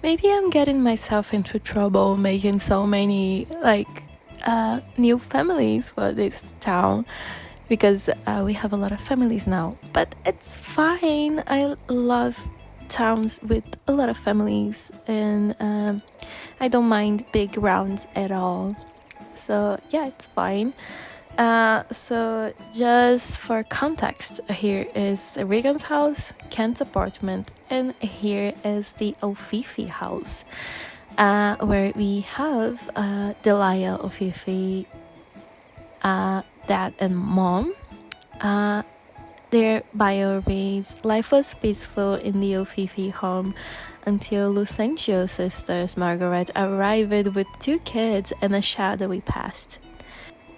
Maybe I'm getting myself into trouble making so many new families for this town because we have a lot of families now. But it's fine. I love towns with a lot of families, and I don't mind big rounds at all. So yeah, it's fine. So just for context, here is Regan's house, Kent's apartment, and here is the Ofifi house, where we have Delia Ofifi, dad and mom. Their bio reads, life was peaceful in the Ofifi home until Lucentio's sisters Margaret arrived with 2 kids and a shadowy past.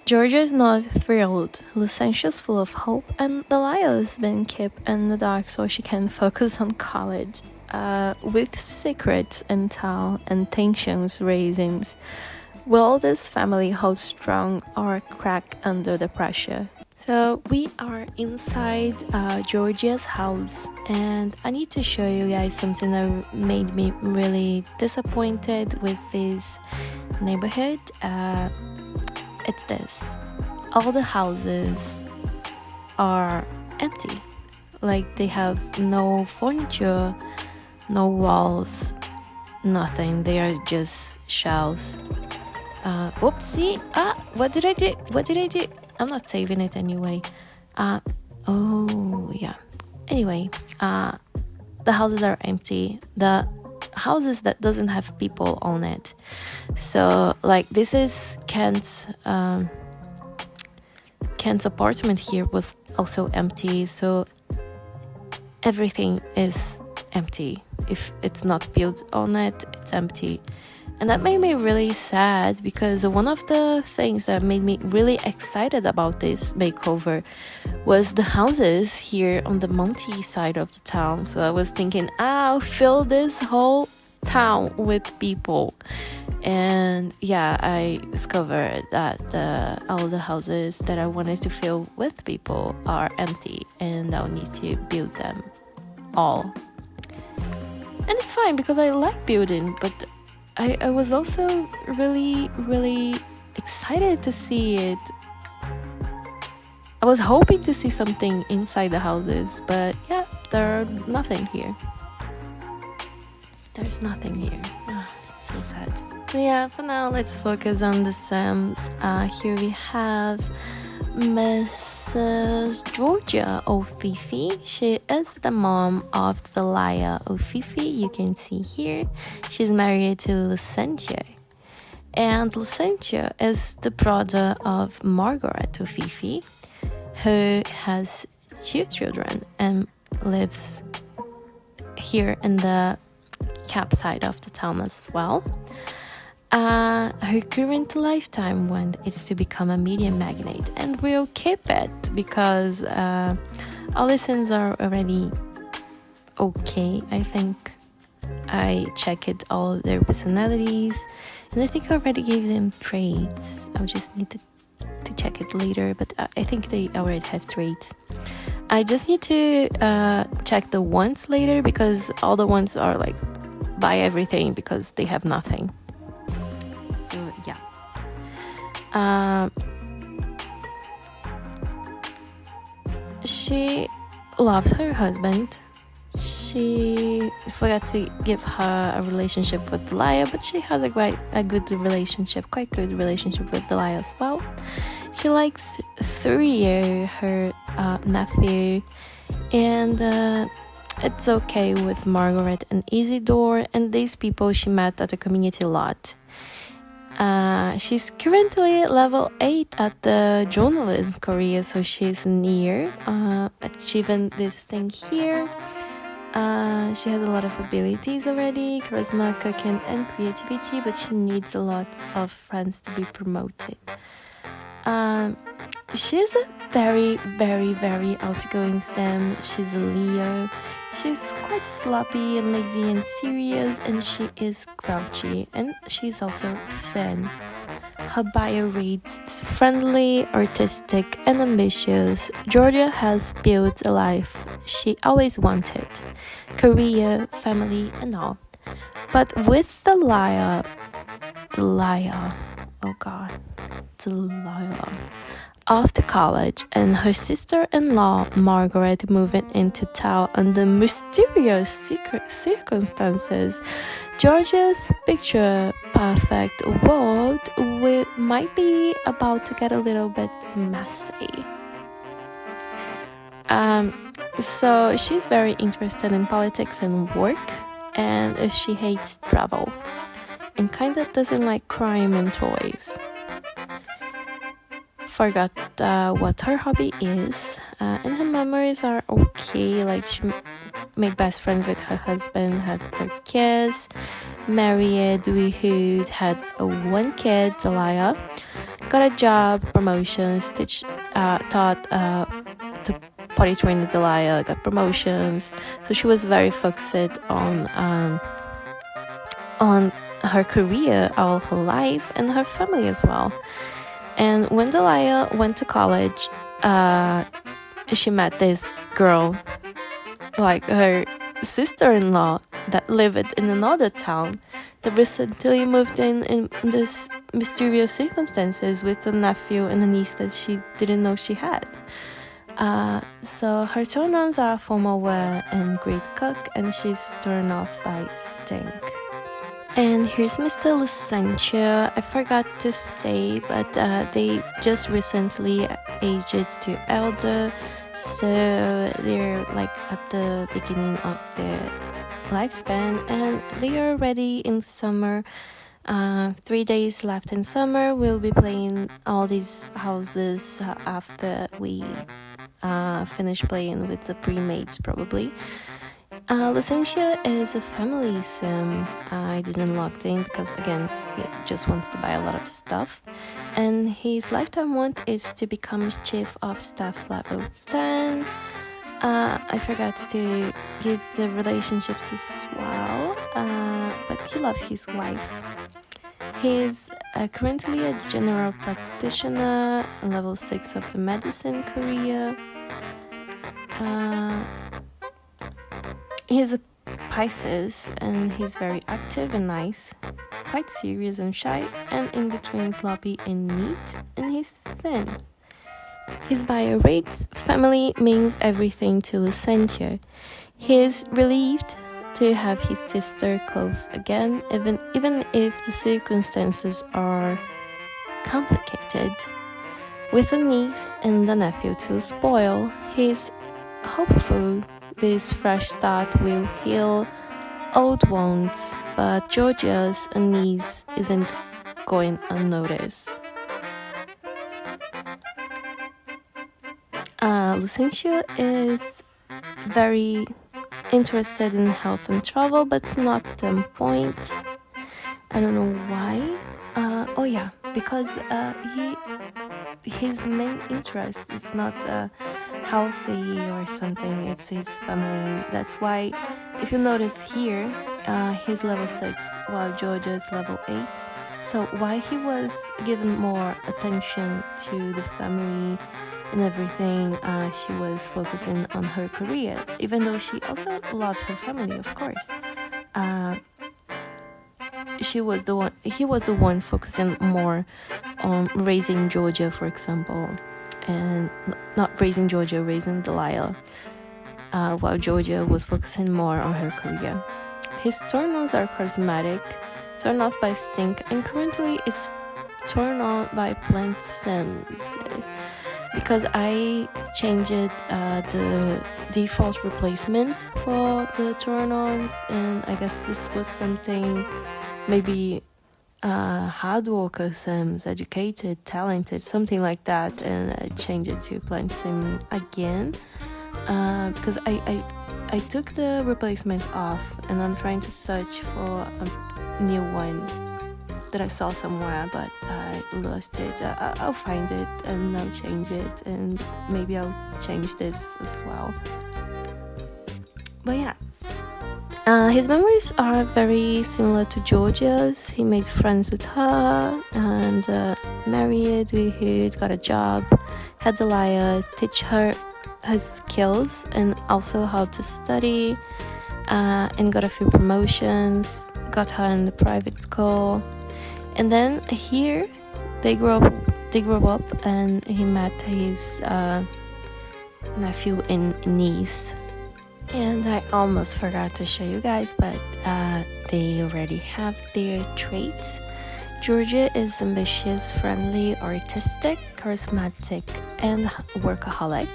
Georgia's not thrilled, Lucentio's full of hope, and Delia's been kept in the dark so she can focus on college. With secrets in town and tensions raising, will this family hold strong or crack under the pressure? So we are inside Georgia's house, and I need to show you guys something that made me really disappointed with this neighborhood. It's this. All the houses are empty. Like they have no furniture, no walls, nothing. They are just shells. Whoopsie. What did I do? I'm not saving it anyway. Oh yeah. Anyway, the houses are empty. The houses that doesn't have people on it. So like this is Kent's apartment here was also empty. So everything is empty. If it's not built on it, it's empty. And that made me really sad because one of the things that made me really excited about this makeover was the houses here on the Monty side of the town. So I was thinking, I'll fill this whole town with people. And yeah, I discovered that all the houses that I wanted to fill with people are empty, and I'll need to build them all. And it's fine because I like building, but I was also really, really excited to see it. I was hoping to see something inside the houses, but yeah, there's nothing here. There's nothing here. So sad. So yeah, for now, let's focus on the Sims. Here we have Mrs. Georgia Ofifi. She is the mom of Delia Ofifi. You can see here. She's married to Lucentia. And Lucentia is the brother of Margaret Ofifi, who has 2 children and lives here in the Cap side of the town as well. Her current lifetime want is to become a media magnate, and we'll keep it because our lessons are already okay. I think I checked all their personalities, and I think I already gave them traits. I just need to check it later, but I think they already have traits. I just need to check the wants later because all the wants are like buy everything because they have nothing. So yeah. She loves her husband. She forgot to give her a relationship with Delia, but she has quite good relationship with Delia as well. She likes Thurio, her nephew, and it's okay with Margaret and Isidore and these people she met at the community lot. She's currently level 8 at the journalism career, so she's near achieving this thing here. She has a lot of abilities already, charisma, cooking, and creativity, but she needs a lot of friends to be promoted. She's a very, very, very outgoing Sim. She's a Leo. She's quite sloppy and lazy and serious, and she is grouchy, and she's also thin. Her bio reads, friendly, artistic, and ambitious. Georgia has built a life she always wanted, career, family, and all. But with Delia, after college and her sister-in-law Margaret moving into town under mysterious circumstances, Georgia's picture-perfect world might be about to get a little bit messy. So she's very interested in politics and work, and she hates travel and kind of doesn't like crime and toys. Forgot what her hobby is, and her memories are okay. Like she made best friends with her husband, had their kids, married, widowed, had one kid, Delia, got a job, promotions, taught to potty train Delia, got promotions. So she was very focused on her career all her life and her family as well. And when Delia went to college, she met this girl, like her sister-in-law, that lived in another town, that recently moved in this mysterious circumstances with a nephew and a niece that she didn't know she had. So her turn-ons are formal wear and great cook, and she's turned off by stink. And here's Mr. Lucencio. I forgot to say, but they just recently aged to elder, so they're like at the beginning of their lifespan, and they are ready in summer. 3 days left in summer. We'll be playing all these houses after we finish playing with the pre-mates probably. Lucencio is a family sim. I didn't lock in because, again, he just wants to buy a lot of stuff. And his lifetime want is to become chief of staff level 10. I forgot to give the relationships as well, but he loves his wife. He's currently a general practitioner, level 6 of the medicine career. He's a Pisces, and he's very active and nice, quite serious and shy, and in between sloppy and neat, and he's thin. His bio rates family means everything to Lucencio. He's relieved to have his sister close again, even if the circumstances are complicated. With a niece and a nephew to spoil, he's hopeful this fresh start will heal old wounds, but Georgia's niece isn't going unnoticed. Lucencio is very interested in health and travel, but it's not the point. I don't know why. Because his main interest is not healthy or something, it's his family. That's why, if you notice here, he's level 6 while Georgia's level 8. So why he was given more attention to the family and everything, she was focusing on her career, even though she also loves her family, of course. He was the one focusing more on raising Georgia, for example, and not raising Georgia, raising Delia, while Georgia was focusing more on her career. His turn-ons are cosmetic, turned off by stink, and currently it's turned on by plant sims, because I changed the default replacement for the turn-ons, and I guess this was something maybe hard worker sims, educated, talented, something like that, and I changed it to plant sim again, because I took the replacement off, and I'm trying to search for a new one that I saw somewhere, but I lost it. I'll find it and I'll change it, and maybe I'll change this as well. But yeah. His memories are very similar to Georgia's. He made friends with her and married, he's got a job, had Delia teach her his skills and also how to study, and got a few promotions, got her in the private school, and then here they grew up, and he met his nephew and niece. And I almost forgot to show you guys, but they already have their traits. Georgia is ambitious, friendly, artistic, charismatic, and workaholic.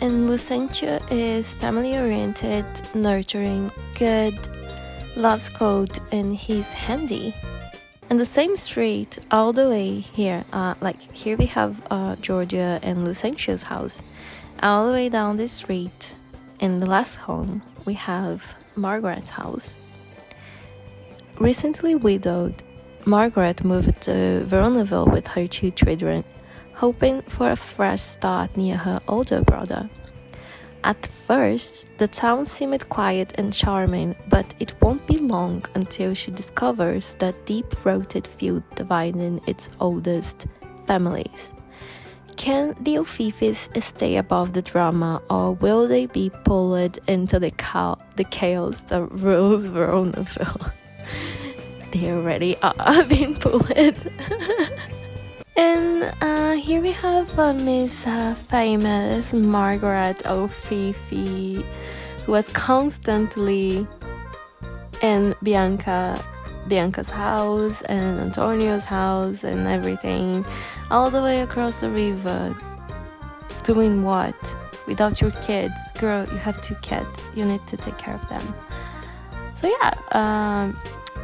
And Lucentia is family-oriented, nurturing, good, loves code, and he's handy. And the same street all the way here, here we have Georgia and Lucentia's house. All the way down this street, in the last home, we have Margaret's house. Recently widowed, Margaret moved to Veronaville with her 2 children, hoping for a fresh start near her older brother. At first, the town seemed quiet and charming, but it won't be long until she discovers the deep-rooted feud dividing its oldest families. Can the O'Fifes stay above the drama, or will they be pulled into the chaos that rules Veronaville? They already are being pulled. And here we have Miss famous Margaret O'Fife, who was constantly in Bianca's house and Antonio's house and everything, all the way across the river. Doing what? Without your kids. Girl, you have 2 kids. You need to take care of them. So yeah,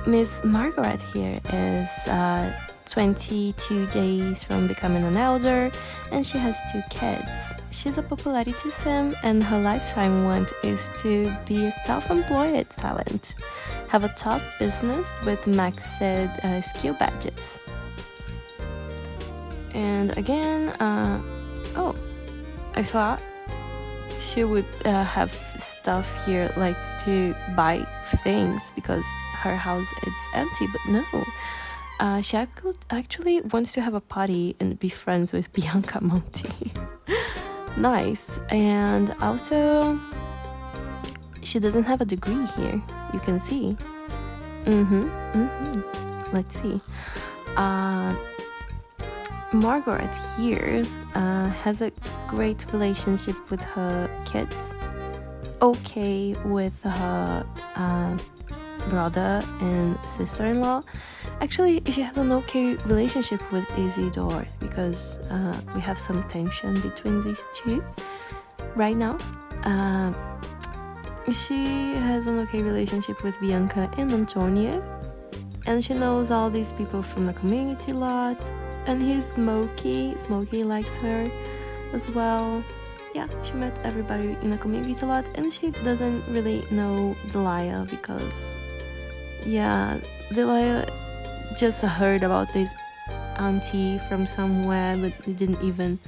Miss Margaret here is 22 days from becoming an elder, and she has 2 kids. She's a popularity sim, and her lifetime want is to be a self-employed talent, have a top business with maxed skill badges. And again, I thought she would have stuff here like to buy things because her house is empty, but no. She actually wants to have a party and be friends with Bianca Monti. Nice. And also, she doesn't have a degree here. You can see. Let's see. Margaret here has a great relationship with her kids. Okay with her brother and sister-in-law. Actually, she has an okay relationship with Isidore because we have some tension between these 2 right now. She has an okay relationship with Bianca and Antonio, and she knows all these people from the community lot. And here's Smokey. Smokey likes her as well. Yeah, she met everybody in the community lot, and she doesn't really know Delia because, yeah, Delia just heard about this auntie from somewhere, but they didn't even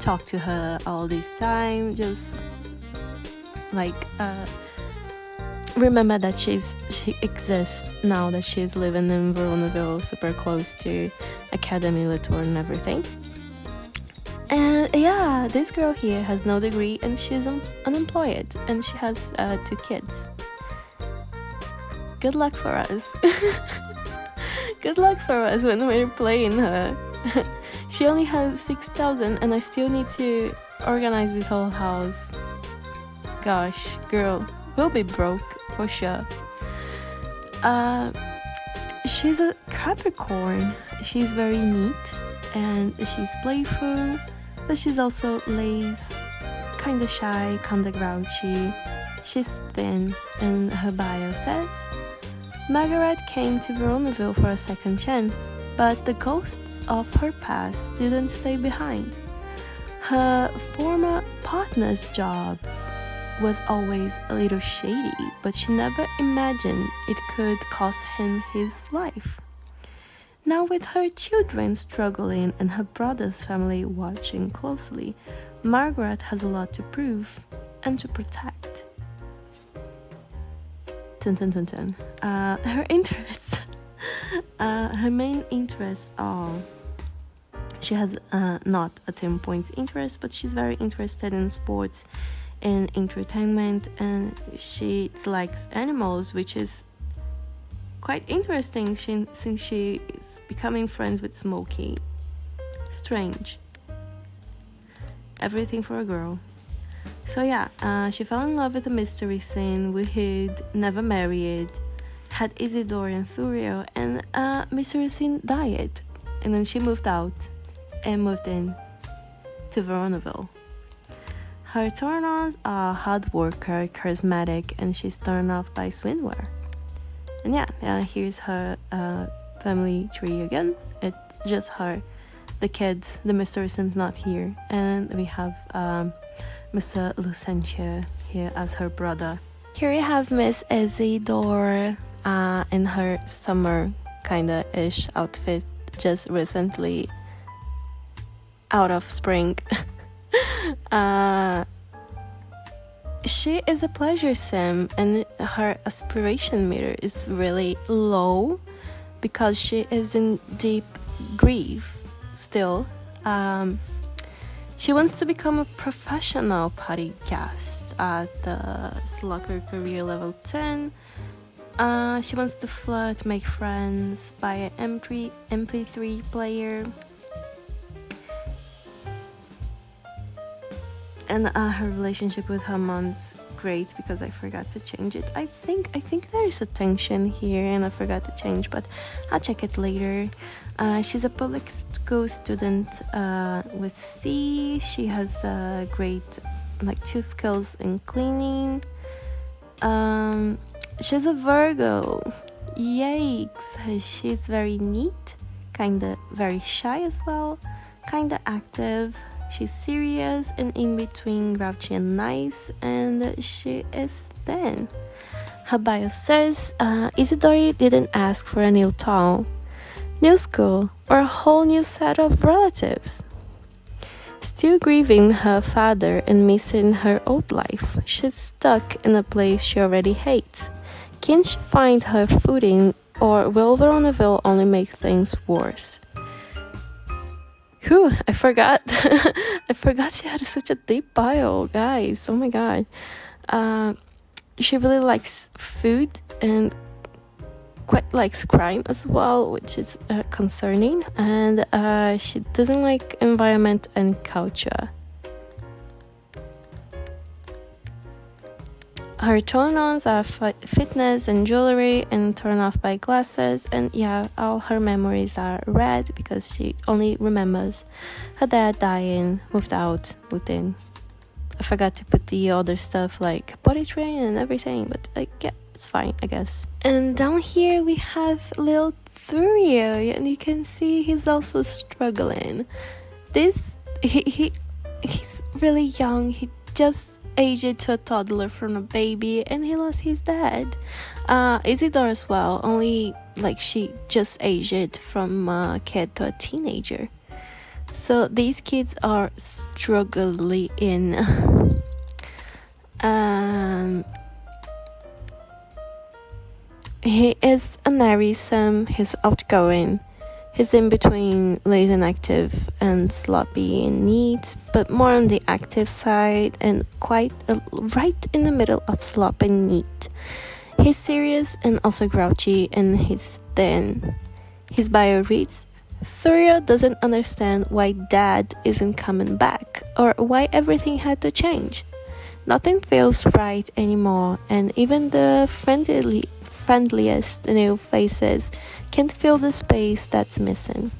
talk to her all this time. Just remember that she exists now that she's living in Veronaville, super close to Academie and everything. And yeah, this girl here has no degree and she's unemployed, and she has 2 kids. Good luck for us. Good luck for us when we're playing her. She only has 6,000 and I still need to organize this whole house. Gosh, girl, we'll be broke for sure. She's a Capricorn. She's very neat and she's playful, but she's also lazy, kinda shy, kinda grouchy. She's thin, and her bio says, Margaret came to Veronaville for a second chance, but the ghosts of her past didn't stay behind. Her former partner's job was always a little shady, but she never imagined it could cost him his life. Now with her children struggling and her brother's family watching closely, Margaret has a lot to prove and to protect. Her interests. Her main interests are... She has not a 10 points interest, but she's very interested in sports and entertainment, and she likes animals, which is quite interesting since she is becoming friends with Smokey. Strange. Everything for a girl. So yeah, she fell in love with a mystery scene we hid, never married, had Isidore and Thurio, and mystery scene died. And then she moved out and moved in to Veronaville. Her turn-ons are hard worker, charismatic, and she's turned off by swimwear. And yeah, here's her family tree again. It's just her. The kids, the Mr. Sim's not here. And we have Mr. Lucentia here as her brother. Here you have Miss Isidore in her summer kinda-ish outfit, just recently out of spring. She is a pleasure sim, and her aspiration meter is really low because she is in deep grief still. She wants to become a professional party guest at the Soccer Career Level 10. She wants to flirt, make friends, buy an MP3 player. And her relationship with her mom's great because I forgot to change it. I think there is a tension here and I forgot to change, but I'll check it later. She's a public school student with C. She has great 2 skills in cleaning. She's a Virgo. Yikes. She's very neat, kinda very shy as well, kinda active. She's serious and in between grouchy and nice, and she is thin. Her bio says Isidore didn't ask for a new town, new school, or a whole new set of relatives. Still grieving her father and missing her old life, she's stuck in a place she already hates. Can she find her footing, or will Veronaville only make things worse? Whew, I forgot. I forgot she had such a deep bio, guys. Oh my god. She really likes food and quite likes crime as well, which is concerning. And she doesn't like environment and culture. Her turn-ons are fitness and jewelry, and turn off by glasses. And yeah, all her memories are red because she only remembers her dad dying, moved out, moved in. I forgot to put the other stuff like potty train and everything, but yeah, it's fine, I guess. And down here we have little Thurio, and you can see he's also struggling. He's really young. He just aged to a toddler from a baby, and he lost his dad. Isidore as well, only she just aged from a kid to a teenager. So these kids are struggling in. He is an Aries, he's outgoing. He's in between lazy and active and sloppy and neat, but more on the active side and quite right in the middle of slop and neat. He's serious and also grouchy, and he's thin. His bio reads, Thurio doesn't understand why dad isn't coming back or why everything had to change. Nothing feels right anymore, and even the friendliest new faces can't fill the space that's missing.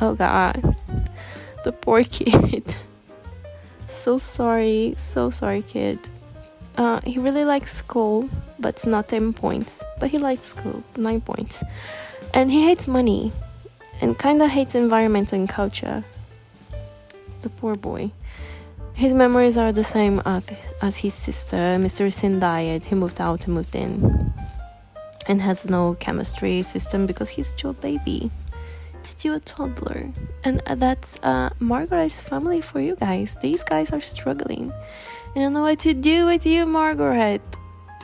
Oh god, the poor kid. So sorry, kid. He really likes school, but it's not 10 points. But he likes school, 9 points. And he hates money, and kinda hates environment and culture. The poor boy. His memories are the same as his sister. Mr. Sin died, he moved out and moved in. And has no chemistry system because he's still a baby. He's still a toddler. And that's Margaret's family for you guys. These guys are struggling. I don't know what to do with you, Margaret.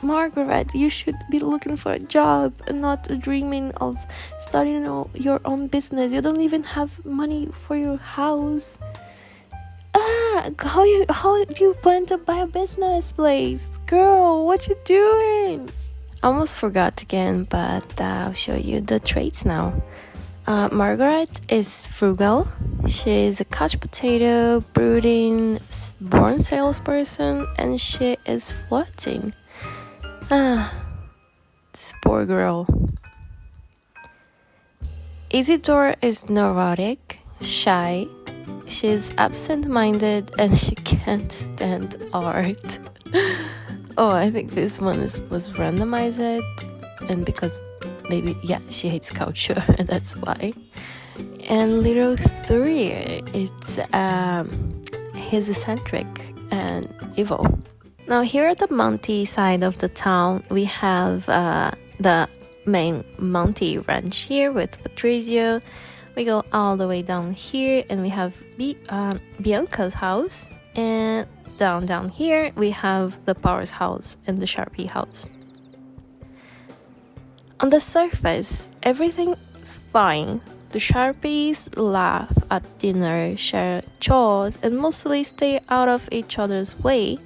Margaret, you should be looking for a job and not dreaming of starting your own business. You don't even have money for your house. How do you plan to buy a business place? Girl, what you doing? Almost forgot again, but I'll show you the traits now. Margaret is frugal. She's a couch potato, brooding, born salesperson, and she is flirting. This poor girl. Isidore is neurotic, shy. She's absent-minded, and she can't stand art. Oh, I think this one was randomized, and because maybe, yeah, she hates culture, and that's why. And little 3, it's he's eccentric and evil. Now here at the Monty side of the town, we have the main Monty ranch here with Patrizio. We go all the way down here, and we have Bianca's house, and down here we have the Powers house and the Sharpe house. On the surface, everything's fine. The Sharpes laugh at dinner, share chores, and mostly stay out of each other's way.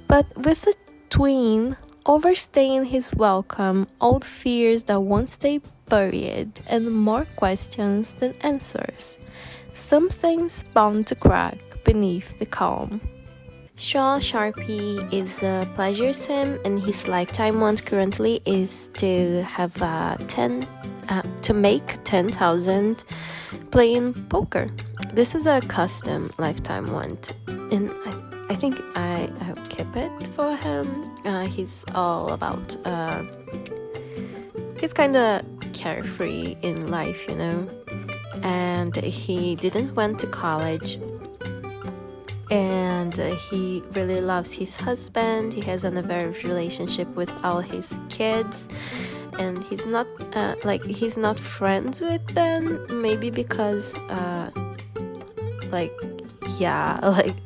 But with the twin overstaying his welcome, old fears that won't stay buried, and more questions than answers. Something's bound to crack beneath the calm. Shaw Sharpe is a pleasure sim, and his lifetime want currently is to have to make 10,000 playing poker. This is a custom lifetime want, and I think I'll keep it for him. He's all about he's kind of carefree in life, you know, and he didn't went to college. And he really loves his husband. He has an very relationship with all his kids, and he's not he's not friends with them, maybe because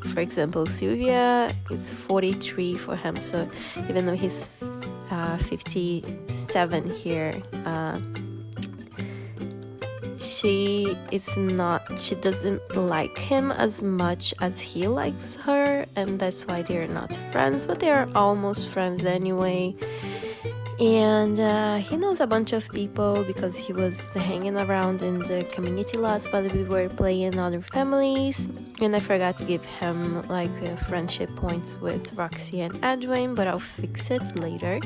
for example, Sylvia is 43 for him, so even though he's 57 here, she doesn't like him as much as he likes her, and that's why they're not friends, but they're almost friends anyway. And he knows a bunch of people because he was hanging around in the community lots while we were playing other families. And I forgot to give him friendship points with Roxy and Edwin, but I'll fix it later.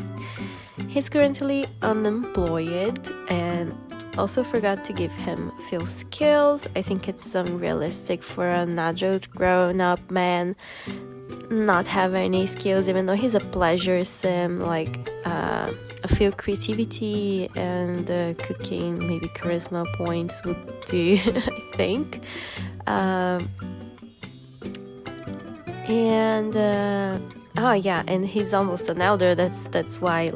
He's currently unemployed, and also forgot to give him few skills. I think it's unrealistic for an adult grown-up man not have any skills, even though he's a pleasure sim, a few creativity and cooking, maybe charisma points would do, I think. And he's almost an elder, that's why,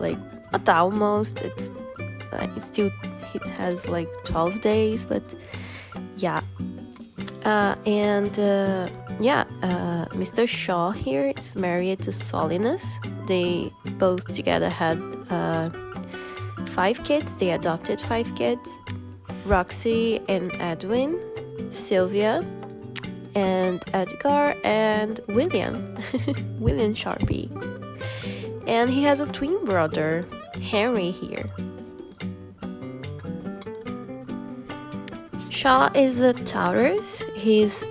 not almost, it's still, it has 12 days, but yeah. Mr. Shaw here is married to Solinus. They both together had 5 kids. They adopted 5 kids: Roxy and Edwin, Sylvia and Edgar, and William William Sharpe. And he has a twin brother, Henry, here. Shaw is a Taurus. He's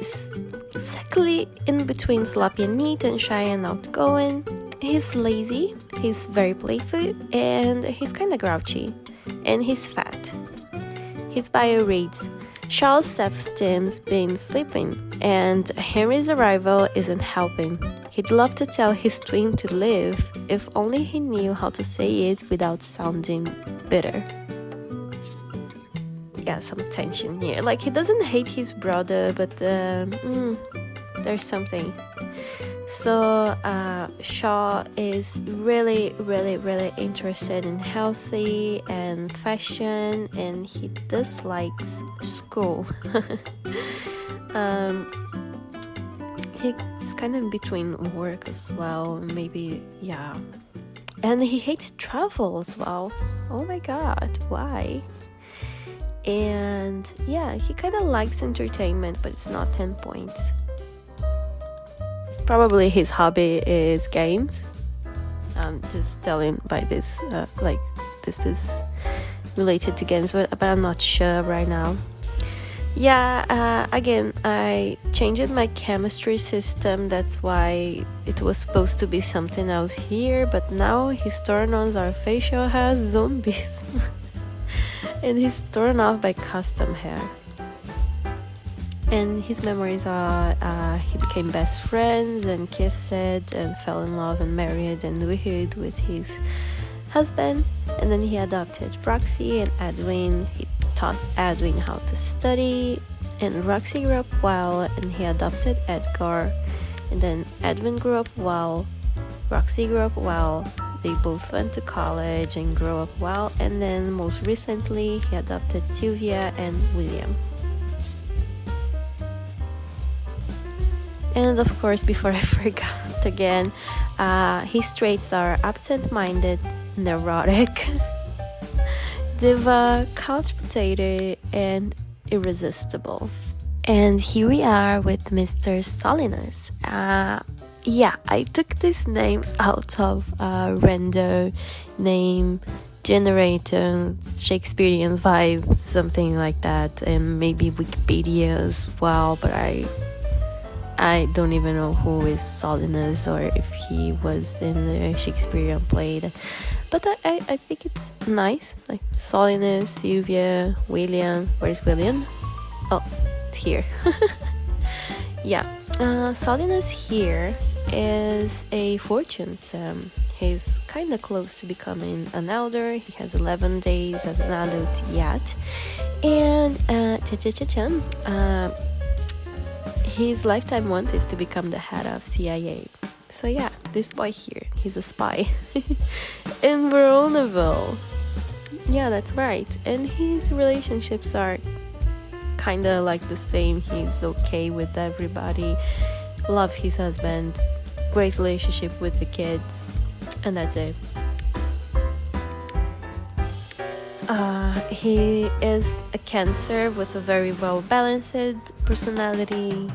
exactly in between sloppy and neat and shy and outgoing. He's lazy, he's very playful, and he's kinda grouchy. And he's fat. His bio reads, Shaw's self-esteem's been sleeping, and Henry's arrival isn't helping. He'd love to tell his twin to leave, if only he knew how to say it without sounding bitter. Yeah, some tension here. He doesn't hate his brother, but there's something. So Shaw is really, really, really interested in healthy and fashion, and he dislikes school. He's kind of in between work as well, maybe, yeah. And he hates travel as well. Oh my god, why? And yeah, he kind of likes entertainment, but it's not 10 points. Probably his hobby is games. I'm just telling by this, like this is related to games, but I'm not sure right now. Yeah, again, I changed my chemistry system. That's why it was supposed to be something else here, but now his turn-ons are facial hair zombies. And he's torn off by custom hair. And his memories are he became best friends and kissed and fell in love and married and widowed with his husband. And then he adopted Roxy and Edwin. He taught Edwin how to study, and Roxy grew up well, and he adopted Edgar. And then Edwin grew up well, Roxy grew up well. They both went to college and grew up well, and then most recently he adopted Sylvia and William. And of course, before I forgot again, his traits are absent-minded, neurotic, diva, couch potato, and irresistible. And here we are with Mr. Solinus. Yeah, I took these names out of random name generator, Shakespearean vibes, something like that, and maybe Wikipedia as well, but I don't even know who is Solinus or if he was in the Shakespearean play. But I think it's nice, like Solinus, Sylvia, William. Where's William? Oh, it's here. Yeah, Solinus here is a fortune. He's kind of close to becoming an elder. He has 11 days as an adult yet. And his lifetime want is to become the head of CIA. So yeah, this boy here, he's a spy. In Veronaville. Yeah, that's right. And his relationships are kind of like the same. He's okay with everybody, loves his husband, great relationship with the kids, and that's it. He is a Cancer with a very well balanced personality.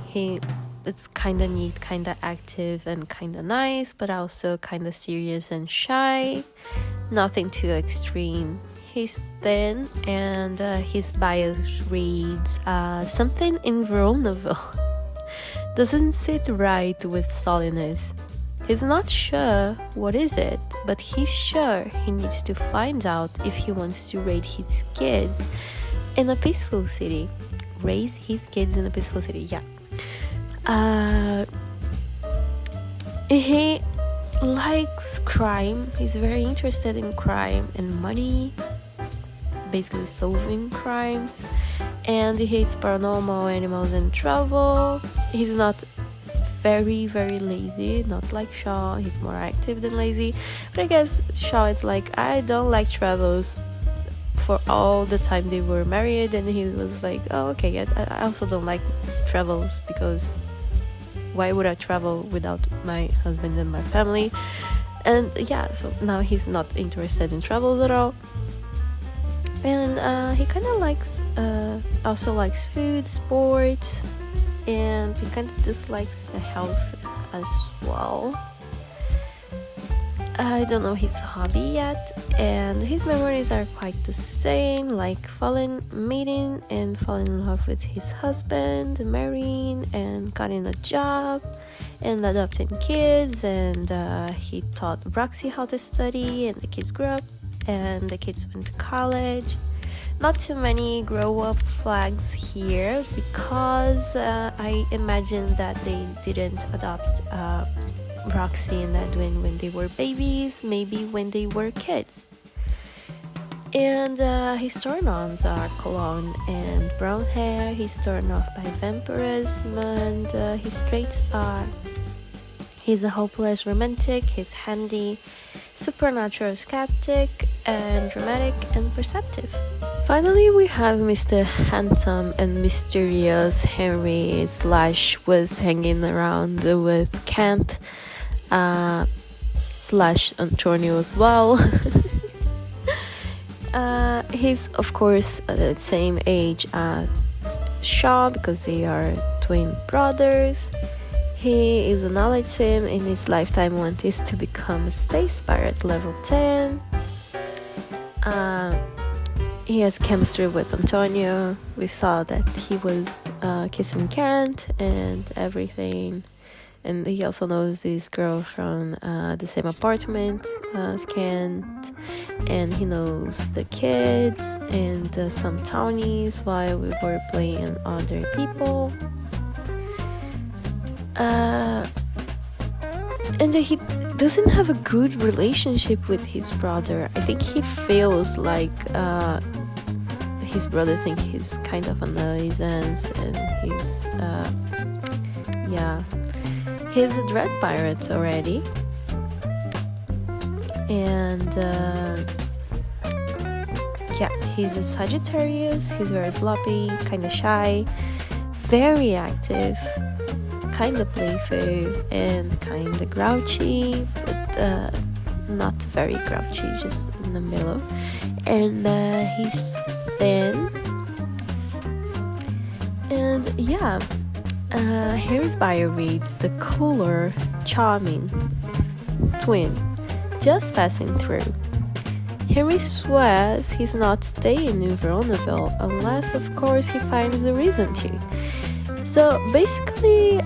It's kind of neat, kind of active, and kind of nice, but also kind of serious and shy. Nothing too extreme. He's thin, and his bio reads something in Veronaville doesn't sit right with Solinus. He's not sure what is it, but he's sure he needs to find out if he wants to raise his kids in a peaceful city. Raise his kids in a peaceful city, yeah. He likes crime. He's very interested in crime and money, basically solving crimes. And he hates paranormal animals and travel. He's not very, very lazy, not like Shaw. He's more active than lazy. But I guess Shaw is like, I don't like travels. For all the time they were married, and he was like, oh, okay, yeah, I also don't like travels, because why would I travel without my husband and my family? And yeah, so now he's not interested in travels at all. And he kind of likes, also likes food, sports, and he kind of dislikes health as well. I don't know his hobby yet, and his memories are quite the same, like meeting and falling in love with his husband, marrying and getting a job, and adopting kids. And he taught Roxy how to study, and the kids grew up, and the kids went to college. Not too many grow-up flags here, because I imagine that they didn't adopt Roxy and Edwin when they were babies, maybe when they were kids. And his turn-ons are cologne and brown hair. He's turned off by vampirism, and his traits are: he's a hopeless romantic, he's handy, supernatural skeptic, and dramatic and perceptive. Finally, we have Mr. Handsome and Mysterious Henry / was hanging around with Kent / Antonio as well. He's of course the same age as Shaw, because they are twin brothers. He is a knowledge sim. In his lifetime want is to become a space pirate level 10. He has chemistry with Antonio. We saw that he was kissing Kent and everything. And he also knows this girl from the same apartment as Kent. And he knows the kids and some townies while we were playing other people. And he doesn't have a good relationship with his brother. I think he feels like his brother thinks he's kind of a nuisance, and he's he's a dread pirate already. And he's a Sagittarius. He's very sloppy, kind of shy, very active, kind of playful, and kind of grouchy, but not very grouchy, just in the middle. And he's thin. And Harry's bio reads the cooler, charming twin just passing through. Henry swears he's not staying in Veronaville unless, of course, he finds a reason to. So basically,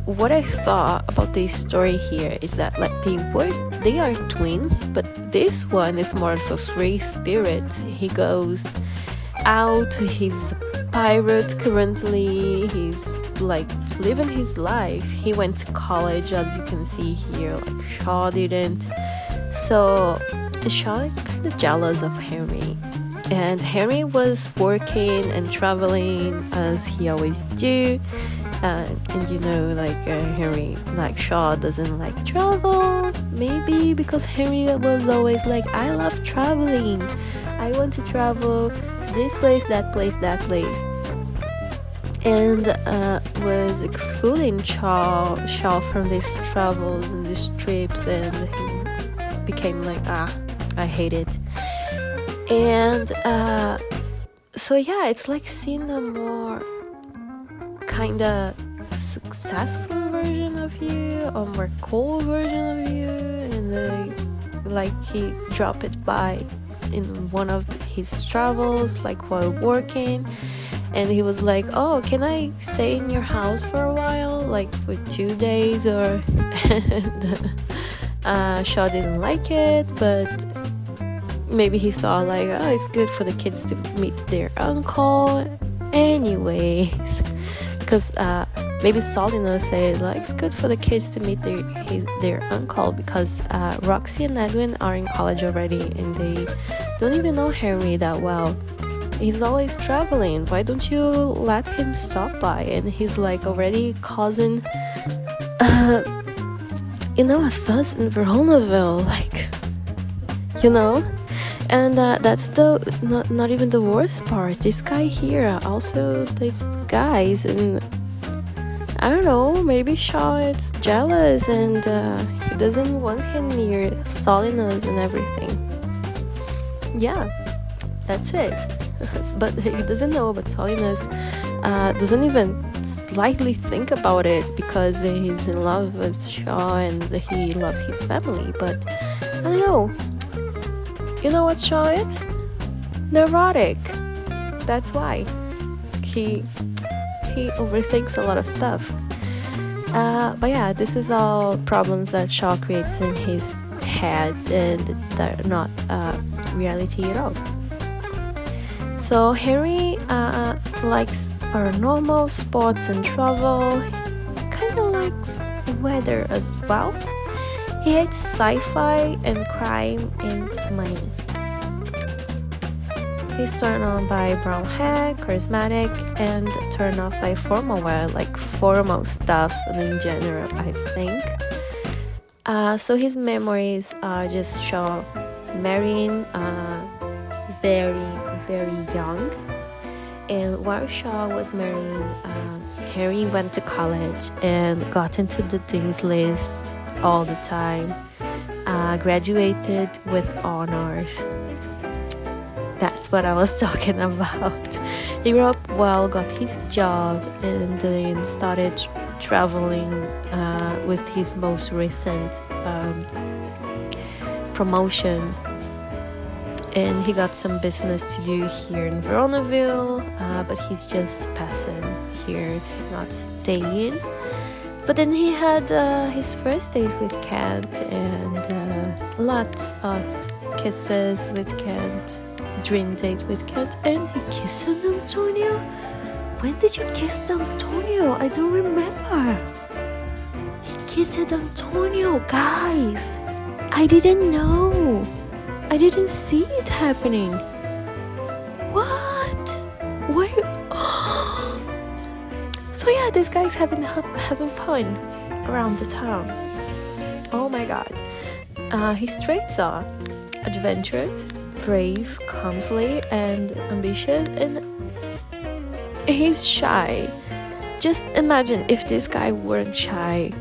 what I thought about this story here is that they are twins, but this one is more of a free spirit. He goes out, he's a pirate currently, he's living his life. He went to college, as you can see here, Shaw didn't. So Shaw is kind of jealous of Henry. And Henry was working and traveling as he always do. And Henry, Shaw doesn't like travel. Maybe because Henry was always I love traveling. I want to travel to this place, that place, that place. And was excluding Shaw from these travels and these trips. And he became I hate it. And it's seeing a more kind of successful version of you, or more cool version of you, and he dropped it by in one of his travels, while working, and he was oh, can I stay in your house for a while, for 2 days, or and Shaw didn't like it, but maybe he thought it's good for the kids to meet their uncle anyways, because maybe Solina said it's good for the kids to meet their uncle, because Roxy and Edwin are in college already and they don't even know Henry that well. He's always traveling, why don't you let him stop by? And he's already causing a fuss in Veronaville, And that's not even the worst part. This guy here also dates guys, and I don't know, maybe Shaw is jealous and he doesn't want him near Solinas and everything. Yeah, that's it. But he doesn't know about Solinas, doesn't even slightly think about it, because he's in love with Shaw and he loves his family. But I don't know. You know what Shaw is? Neurotic. That's why. He overthinks a lot of stuff. But this is all problems that Shaw creates in his head, and they're not reality at all. So Henry likes paranormal, sports, and travel. Kind of likes weather as well. He hates sci-fi and crime and money. He's turned on by brown hair, charismatic, and turned off by formal wear, formal stuff in general, I think. So his memories are just Shaw marrying very, very young. And while Shaw was marrying, Harry went to college and got into the Dean's List all the time. Graduated with honors. That's what I was talking about. He grew up well, got his job, and then started traveling with his most recent promotion, and he got some business to do here in Veronaville, but he's just passing here. He's not staying. But then he had his first date with Kent, and lots of kisses with Kent, dream date with Kent, and he kissed Antonio. When did you kiss Antonio? I don't remember. He kissed Antonio, guys. I didn't know. I didn't see it happening. What? What? So yeah, this guy's having fun around the town. Oh my god. His traits are adventurous, brave, clumsy, and ambitious, and he's shy. Just imagine if this guy weren't shy.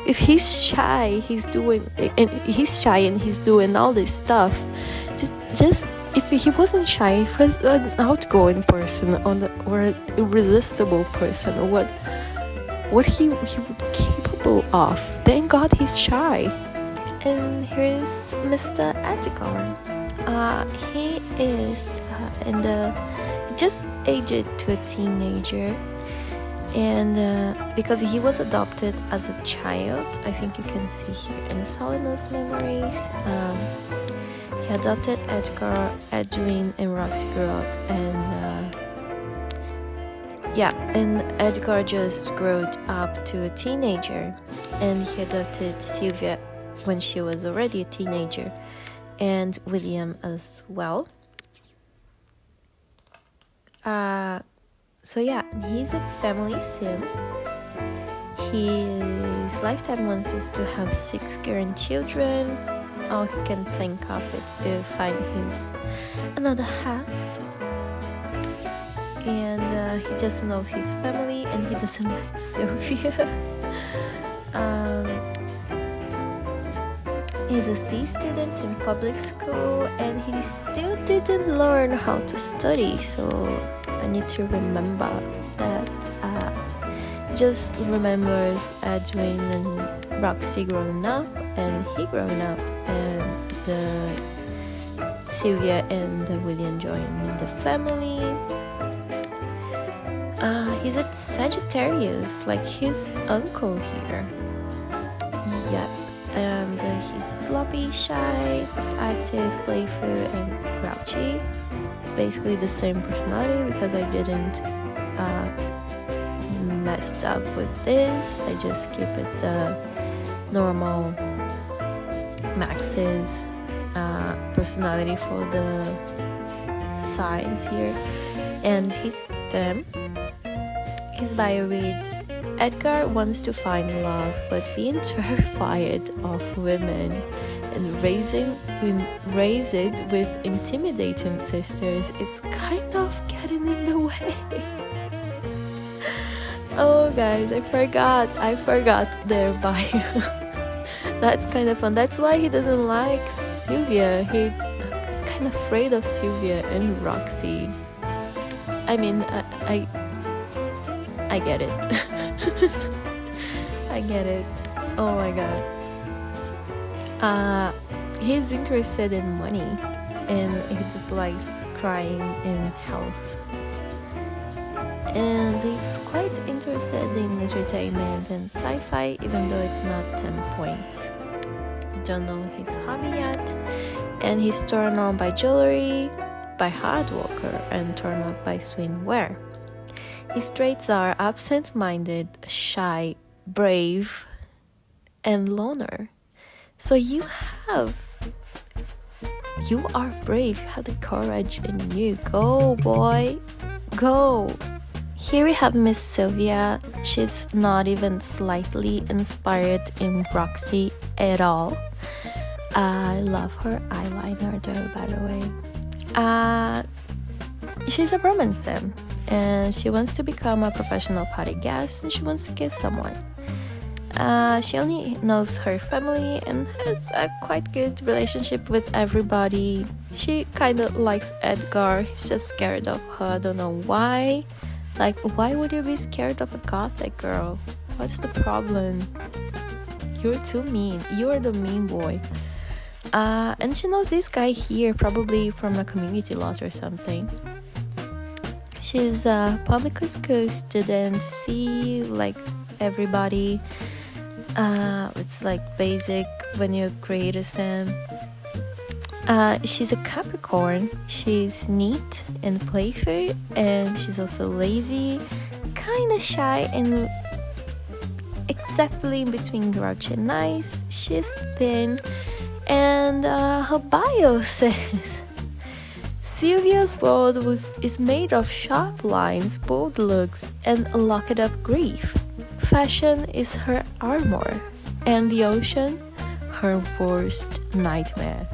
If he's shy, he's doing all this stuff. Just if he wasn't shy, he was an outgoing person or an irresistible person, or what he would be capable of. Thank God he's shy. And here's Mr. Edgar. He is just aged to a teenager, and because he was adopted as a child, I think you can see here in Selena's memories. He adopted Edgar, Edwin, and Roxy grew up, and and Edgar just grew up to a teenager, and he adopted Sylvia when she was already a teenager, and William as well. He's a family sim. His lifetime wants is to have 6 grandchildren. All he can think of is to find his another half. And he just knows his family, and he doesn't like Sylvia. He's a C student in public school, and he still didn't learn how to study, so I need to remember that. Just remembers Edwin and Roxy growing up, and he growing up, and the Sylvia and the William joined the family. He's a Sagittarius, like his uncle here. Yep. And he's sloppy, shy, active, playful, and grouchy. Basically the same personality, because I didn't messed up with this. I just keep it normal Max's personality for the signs here. And his bio reads, Edgar wants to find love, but being terrified of women and raised it with intimidating sisters is kind of getting in the way. Oh guys, I forgot their bio. That's kind of fun. That's why he doesn't like Sylvia. He's kind of afraid of Sylvia and Roxy. I mean, I get it. I get it. Oh my god. He's interested in money, and he dislikes crying and health. And he's quite interested in entertainment and sci-fi, even though it's not 10 points. I don't know his hobby yet. And he's turned on by jewelry, by hard worker, and turned off by swimwear. His traits are absent-minded, shy, brave, and loner. So you are brave. You have the courage in you. Go, boy. Go. Here we have Miss Sylvia. She's not even slightly inspired in Roxy at all. I love her eyeliner though, by the way. She's a romance sim, and she wants to become a professional party guest, and she wants to kiss someone. She only knows her family and has a quite good relationship with everybody. She kind of likes Edgar. He's just scared of her. I don't know why. Like, why would you be scared of a gothic girl? What's the problem? You're too mean. You're the mean boy. And she knows this guy here, probably from a community lot or something. She's a public school student. See, like everybody. It's like basic when you create a sim. She's a Capricorn. She's neat and playful, and she's also lazy, kind of shy, and exactly in between grouchy and nice. She's thin, and her bio says Sylvia's world is made of sharp lines, bold looks, and locked up grief. Fashion is her armor, and the ocean, her worst nightmare.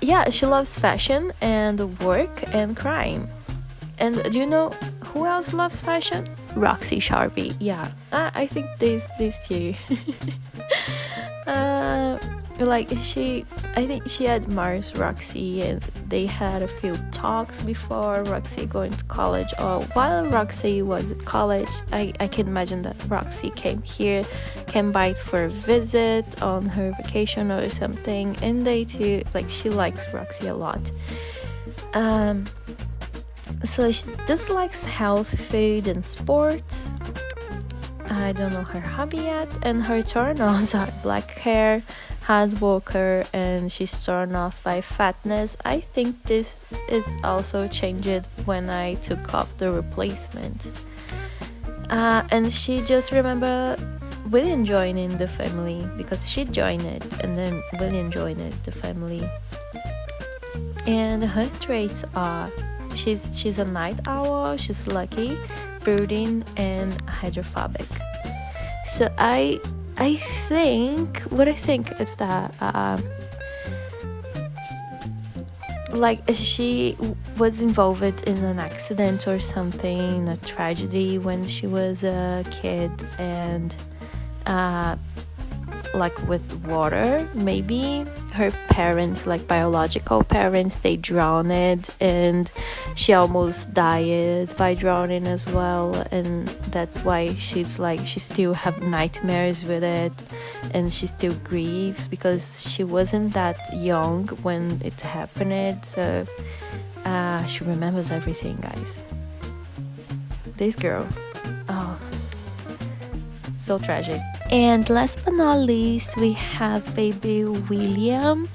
Yeah, she loves fashion and work and crime. And do you know who else loves fashion? Roxy Sharpe. Yeah, I think these two. I think she admires Roxy, and they had a few talks before Roxy going to college, or while Roxy was at college. I can imagine that Roxy came by for a visit on her vacation or something, and they too, like, she likes Roxy a lot. So she dislikes health, food, and sports. I don't know her hobby yet, and her turn-ons are black hair, hard worker, and she's turned off by fatness. I think this is also changed when I took off the replacement. And she just remember William joining the family, because she joined it and then William joined the family. And her traits are she's a night owl, she's lucky, brooding, and hydrophobic. So I think is that like she was involved in an accident or something, a tragedy when she was a kid, and like with water, maybe her parents, like biological parents, they drowned, and she almost died by drowning as well, and that's why she still have nightmares with it, and she still grieves because she wasn't that young when it happened. So she remembers everything, guys. This girl, oh, so tragic. And last but not least, we have baby William.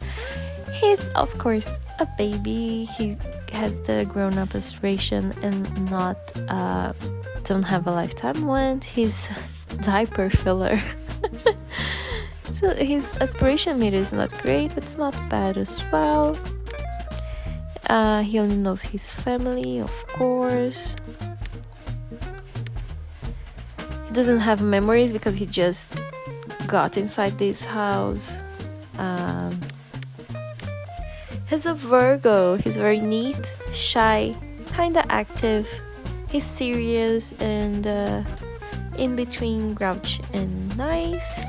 He's of course a baby. He has the grown-up aspiration and not don't have a lifetime one. He's diaper filler. So his aspiration meter is not great, but it's not bad as well. He only knows his family, of course. Doesn't have memories because he just got inside this house. He's a Virgo. He's very neat, shy, kinda active. He's serious and in between grouch and nice.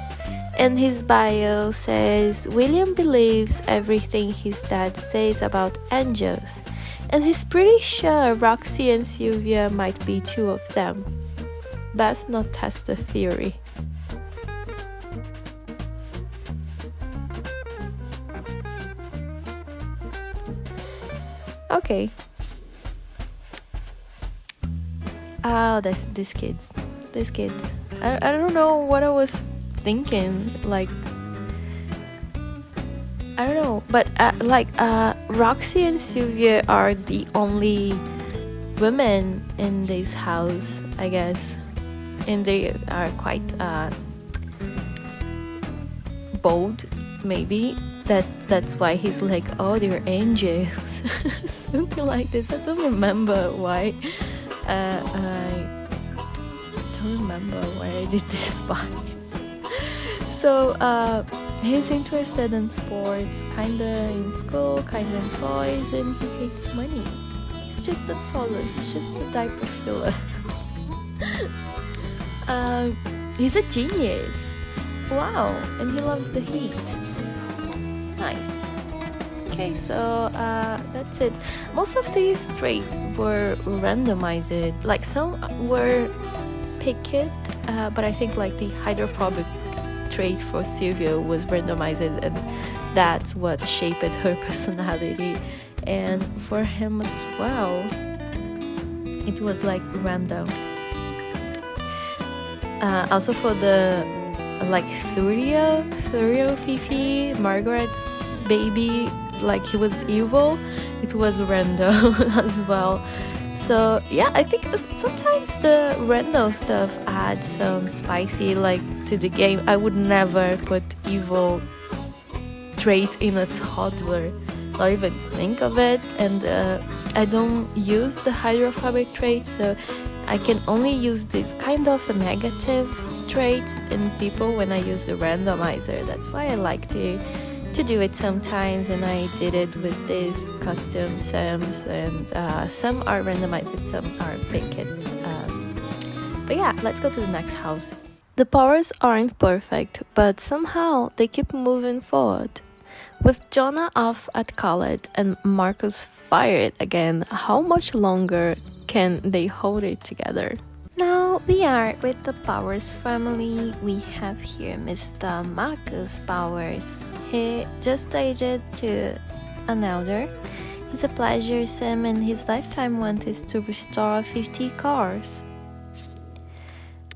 And his bio says William believes everything his dad says about angels, and he's pretty sure Roxy and Sylvia might be two of them. Best not test the theory. Okay. Oh, these kids. I don't know what I was thinking. Like, I don't know. But Roxy and Sylvia are the only women in this house, I guess. And they are quite bold, maybe. That's why he's like, oh, they're angels. Something like this. I don't remember why. I don't remember why I did this part. So he's interested in sports, kinda in school, kinda in toys, and he hates money. He's just a toddler. He's just a diaper filler. He's a genius. Wow, and he loves the heat. Nice. Okay, so that's it. Most of these traits were randomized. Like some were picked, but I think like the hydrophobic trait for Silvio was randomized, and that's what shaped her personality. And for him as well, it was like random. Also for the like Thurio Fifi, Margaret's baby, like he was evil, it was random as well. So yeah, I think sometimes the random stuff adds some spicy like to the game. I would never put evil trait in a toddler, not even think of it. And I don't use the hydrophobic trait, so I can only use this kind of negative traits in people when I use the randomizer. That's why I like to do it sometimes, and I did it with these custom Sims, and some are randomized, some are picked. But yeah, let's go to the next house. The powers aren't perfect, but somehow they keep moving forward. With Jonah off at college and Marcus fired again, how much longer can they hold it together? Now we are with the Powers family. We have here Mr. Marcus Powers. He just aged to an elder. He's a pleasure sim, and his lifetime want is to restore 50 cars.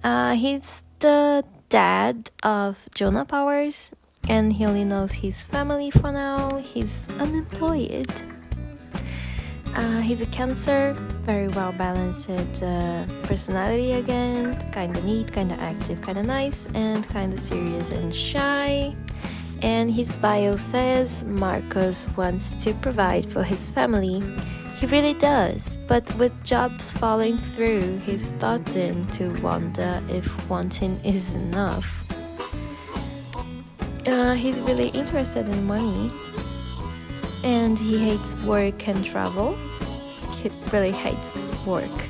He's the dad of Jonah Powers, and he only knows his family for now. He's unemployed. He's a Cancer, very well balanced personality again, kinda neat, kinda active, kinda nice, and kinda serious and shy. And his bio says Marcus wants to provide for his family. He really does, but with jobs falling through, he's starting to wonder if wanting is enough. He's really interested in money, and he hates work and travel. He really hates work.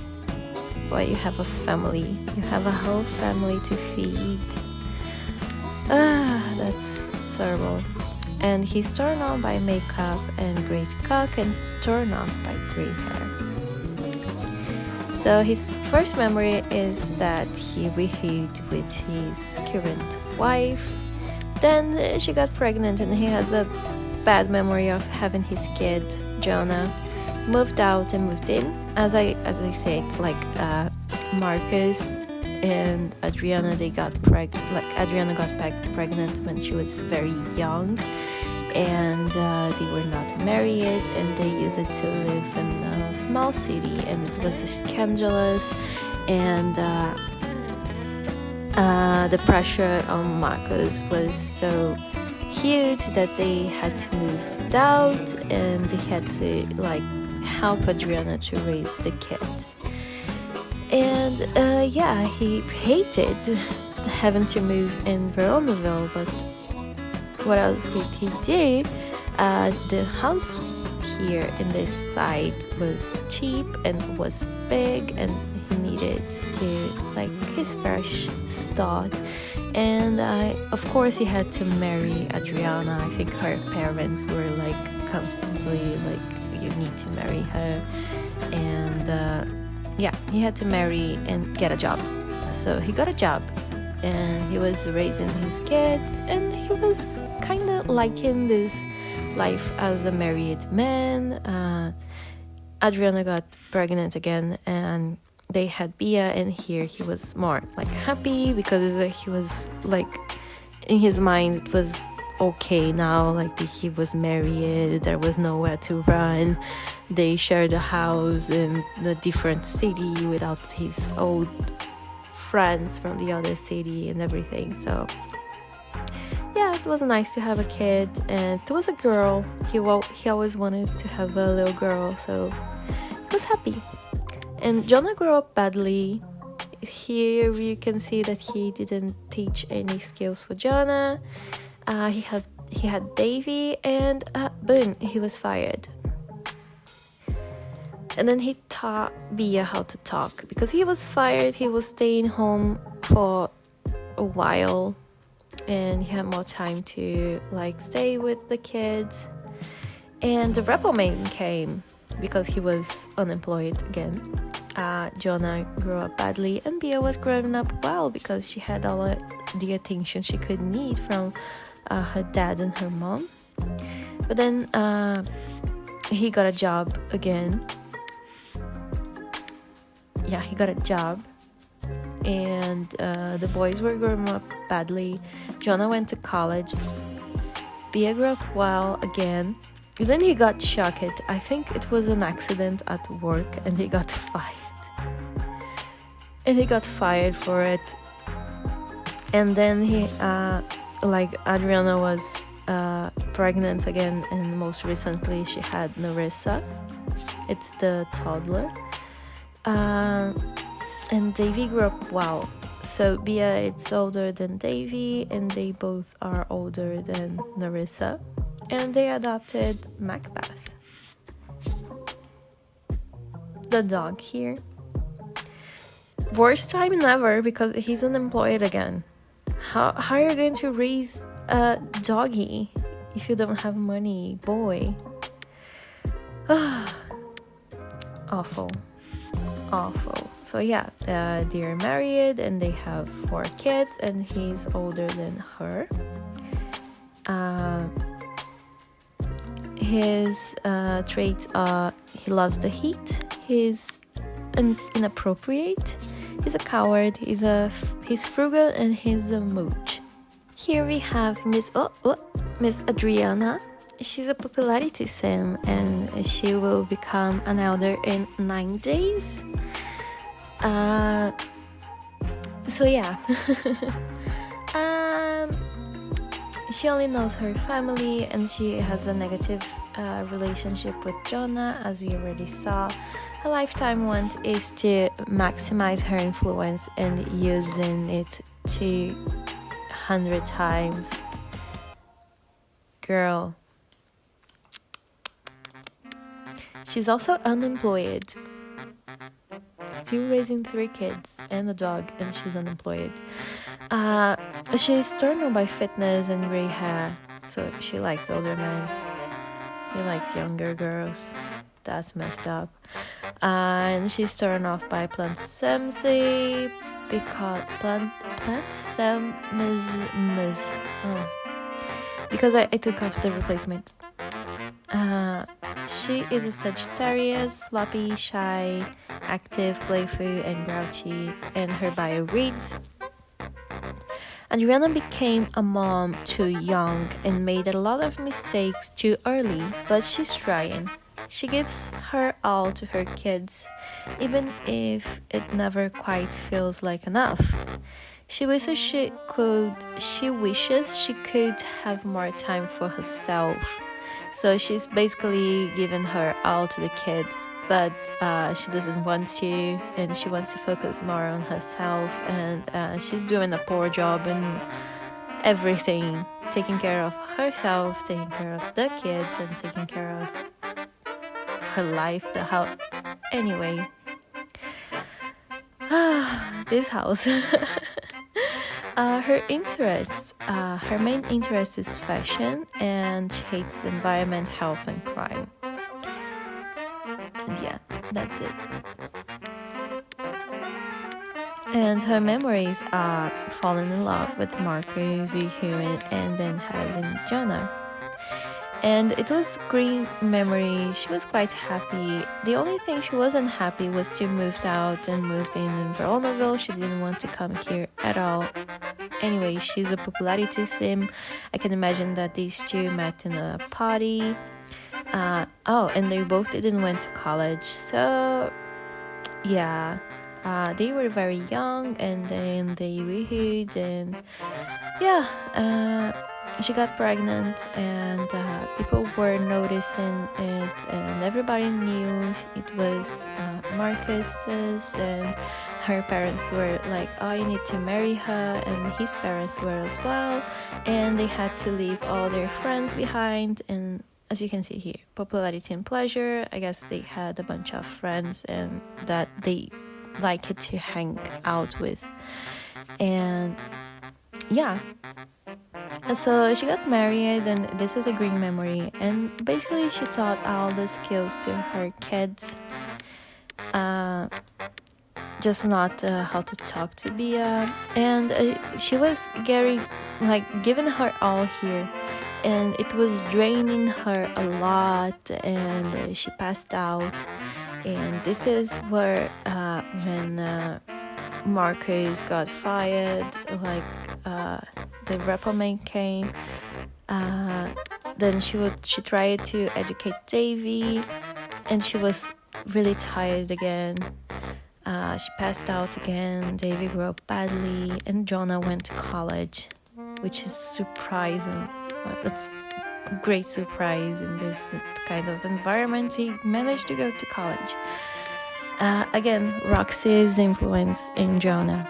Well, you have a family, you have a whole family to feed. That's terrible. And he's turned on by makeup and great cock, and turned off by gray hair. So his first memory is that he reviewed with his current wife. Then she got pregnant, and he has a bad memory of having his kid, Jonah. Moved out and moved in. As I said, like Marcus and Adriana, they got pregnant. Like Adriana got pregnant when she was very young, and they were not married, and they used it to live in a small city, and it was scandalous, and the pressure on Marcus was so huge that they had to move out, and they had to like help Adriana to raise the kids. And yeah, he hated having to move in Veronaville, but what else did he do? The house here in this side was cheap and was big, and he needed to like his fresh start. And of course he had to marry Adriana. I think her parents were like constantly like, you need to marry her. And yeah, he had to marry and get a job. So he got a job, and he was raising his kids, and he was kind of liking this life as a married man. Adriana got pregnant again, and they had Bia, and here he was more like happy because he was like, in his mind it was okay now, like he was married, there was nowhere to run, they shared a house in a different city without his old friends from the other city and everything. So yeah, it was nice to have a kid, and it was a girl. He always wanted to have a little girl, so he was happy. And Jonah grew up badly. Here you can see that he didn't teach any skills for Jonah. He had Davy, and boom, he was fired. And then he taught Bia how to talk. Because he was fired, he was staying home for a while, and he had more time to like stay with the kids. And the rebel man came because he was unemployed again. Jonah grew up badly, and Bia was growing up well because she had all the attention she could need from her dad and her mom. But then he got a job again. Yeah, he got a job. And the boys were growing up badly. Jonah went to college. Bia grew up well again. Then he got shocked. I think it was an accident at work, and he got fired. And he got fired for it. And then Adriana was pregnant again, and most recently she had Narissa. It's the toddler. And Davy grew up well. So Bia is older than Davy, and they both are older than Narissa. And they adopted Macbeth, the dog here. Worst time ever because he's unemployed again. How are you going to raise a doggy if you don't have money, boy? Awful. So yeah, they're married and they have 4 kids, and he's older than her. His traits are: he loves the heat, he's inappropriate, he's a coward, he's frugal, and he's a mooch. Here we have Miss Adriana. She's a popularity sim, and she will become an elder in 9 days. So yeah. She only knows her family, and she has a negative relationship with Jonah, as we already saw. Her lifetime want is to maximize her influence and using it 200 times. Girl. She's also unemployed. Still raising 3 kids and a dog, and she's unemployed. She's turned on by fitness and gray hair, so she likes older men. He likes younger girls. That's messed up. And she's turned off by plant semsy because because I took off the replacement. She is a Sagittarius, sloppy, shy, active, playful, and grouchy, and her bio reads: Adriana became a mom too young and made a lot of mistakes too early, but she's trying. She gives her all to her kids, even if it never quite feels like enough. She wishes she could have more time for herself. So she's basically given her all to the kids, but she doesn't want to, and she wants to focus more on herself, and she's doing a poor job in everything, taking care of herself, taking care of the kids, and taking care of her life, the house. Anyway, this house. Her interests, her main interest is fashion, and she hates the environment, health, and crime. And yeah, that's it. And her memories are falling in love with Marcus, Human, and then having Jonah. And it was green memory. She was quite happy. The only thing she wasn't happy was to move out and moved in Veronaville. She didn't want to come here at all. Anyway, she's a popularity sim. I can imagine that these two met in a party. And they both didn't went to college. So, yeah. They were very young, and then they woohooed, and yeah. She got pregnant, and people were noticing it, and everybody knew it was Marcus's, and her parents were like, oh, you need to marry her, and his parents were as well, and they had to leave all their friends behind. And as you can see here, popularity and pleasure, I guess they had a bunch of friends and that they liked to hang out with. And yeah, So she got married, and this is a green memory. And basically, she taught all the skills to her kids. Just not how to talk to Bia, and she was giving her all here, and it was draining her a lot, and she passed out. And this is where when Marcus got fired, the reprimand came. Then she tried to educate Davy, and she was really tired again. She passed out again. Davy grew up badly, and Jonah went to college, which is surprising. That's a great surprise in this kind of environment. He managed to go to college. Again, Roxy's influence in Jonah.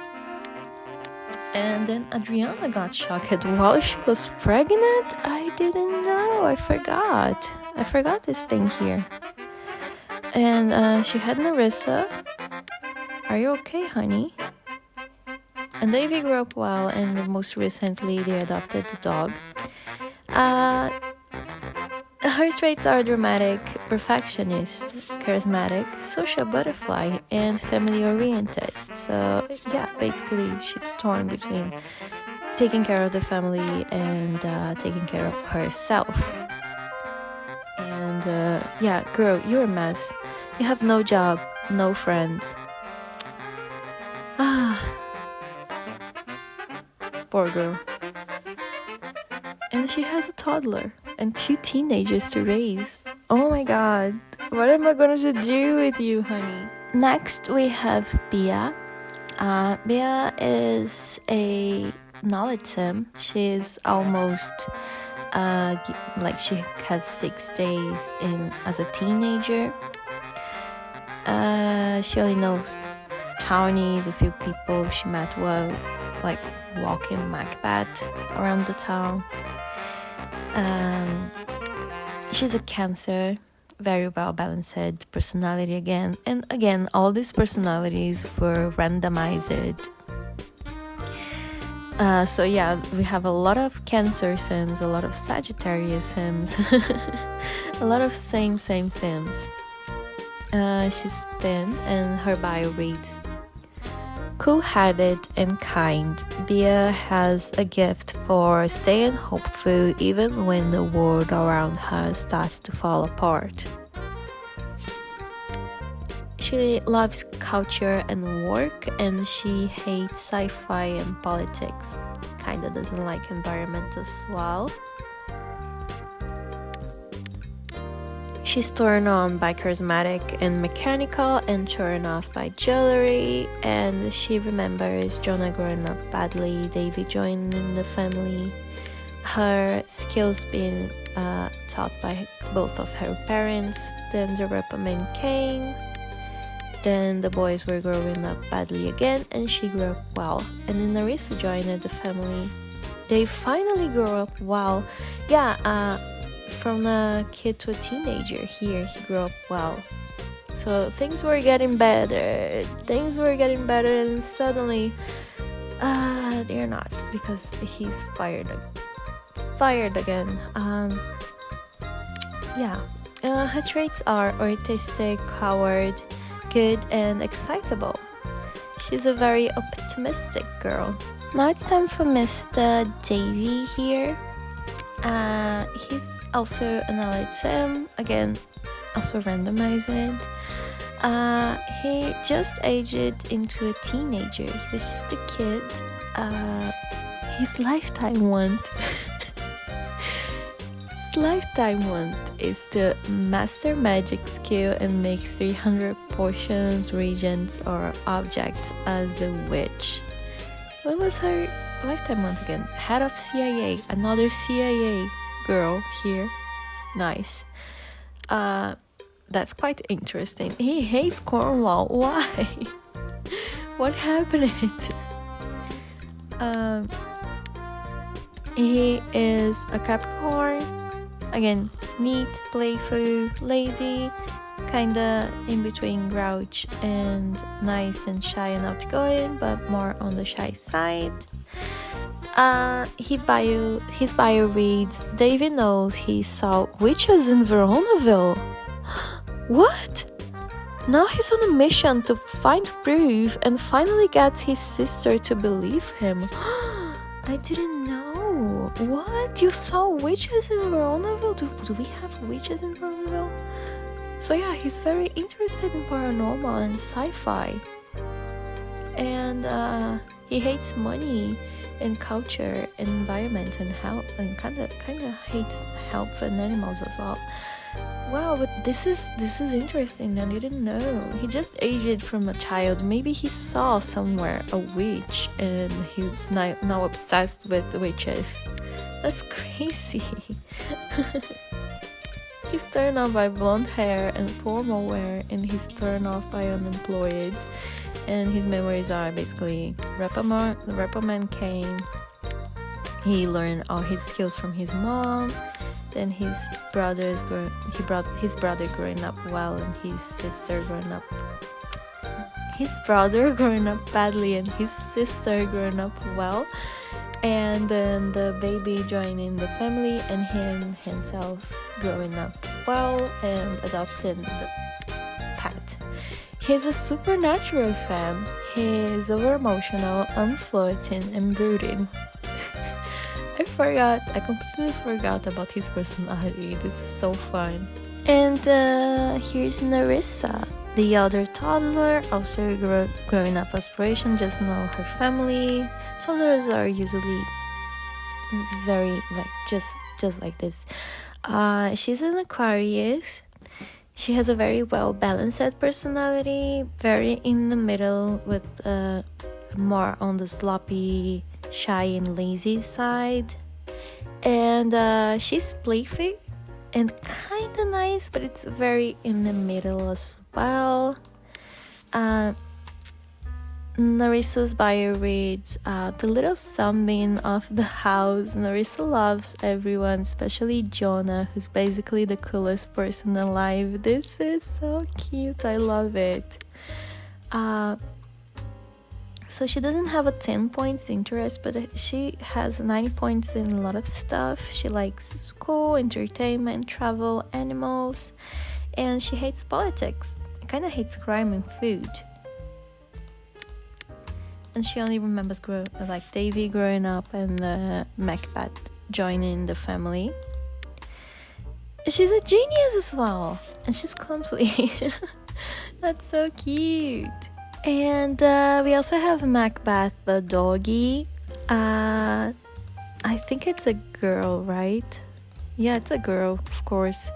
And then Adriana got shocked while she was pregnant. I didn't know. I forgot this thing here. And she had Narissa. Are you okay, honey? And Davy grew up well, and most recently they adopted the dog. Her traits are dramatic, perfectionist, charismatic, social butterfly, and family-oriented. So yeah, basically she's torn between taking care of the family and taking care of herself. And yeah, girl, you're a mess. You have no job, no friends. Poor girl. And she has a toddler and 2 teenagers to raise. Oh my god, what am I going to do with you, honey? Next, we have Bia. Bia is a knowledge sim. She's almost she has 6 days as a teenager. She only knows townies, a few people she met well, walking Macbeth around the town. She's a Cancer, very well balanced personality again, and again all these personalities were randomized. So yeah, we have a lot of Cancer sims, a lot of Sagittarius sims, a lot of same sims. She's thin, and her bio reads: cool-hearted and kind, Bia has a gift for staying hopeful even when the world around her starts to fall apart. She loves culture and work, and she hates sci-fi and politics. Kinda doesn't like environment as well. She's turned on by charismatic and mechanical, and turned off by jewelry. And she remembers Jonah growing up badly, Davy joining the family, her skills being taught by both of her parents. Then the reprimand came. Then the boys were growing up badly again, and she grew up well. And then Narissa joined the family. They finally grew up well. From a kid to a teenager, he grew up well. So things were getting better, and suddenly they're not, because he's fired again. Her traits are artistic, coward, good, and excitable. She's a very optimistic girl. Now it's time for Mr. Davy here. He's also an allied sim, again, also randomized. He just aged into a teenager. He was just a kid. His lifetime want is to master magic skill and make 300 potions, regents, or objects as a witch. What was her lifetime want again? Head of CIA, another CIA girl here. Nice. That's quite interesting. He hates Cornwall. Why? What happened? He is a Capricorn. Again, neat, playful, lazy, kinda in between grouch and nice and shy and outgoing, but more on the shy side. His bio reads, David knows he saw witches in Veronaville. What? Now he's on a mission to find proof and finally gets his sister to believe him. I didn't know. What? You saw witches in Veronaville? Do we have witches in Veronaville? So yeah, he's very interested in paranormal and sci-fi. And he hates money and culture and environment and health, and kind of hates health and animals as well. Wow, but this is interesting. I didn't know. He just aged from a child. Maybe he saw somewhere a witch and he's now obsessed with witches. That's crazy. He's turned off by blonde hair and formal wear, and he's turned off by unemployed. And his memories are basically the reprimand came. He learned all his skills from his mom. Then his brother growing up well, and his sister growing up. His brother growing up badly, and his sister growing up well. And then the baby joining the family, and himself growing up well and adopting the pet. He's a supernatural fan. He's over emotional, unflirting, and brooding. I completely forgot about his personality. This is so fun. And here's Narissa, the other toddler, also growing up aspiration, just know her family. Toddlers are usually very just like this. She's an Aquarius. She has a very well balanced personality, very in the middle, with more on the sloppy, shy and lazy side. And she's playful and kind of nice, but it's very in the middle as well. Narissa's bio reads, the little sunbeam of the house. Narissa loves everyone, especially Jonah, who's basically the coolest person alive. This is so cute. I love it. So she doesn't have a 10 points interest, but she has 9 points in a lot of stuff. She likes school, entertainment, travel, animals, and she hates politics. Kind of hates crime and food. And she only remembers Davy growing up and Macbeth joining the family. She's a genius as well, and she's clumsy. That's so cute. And we also have Macbeth the doggy. I think it's a girl, right? Yeah, it's a girl, of course.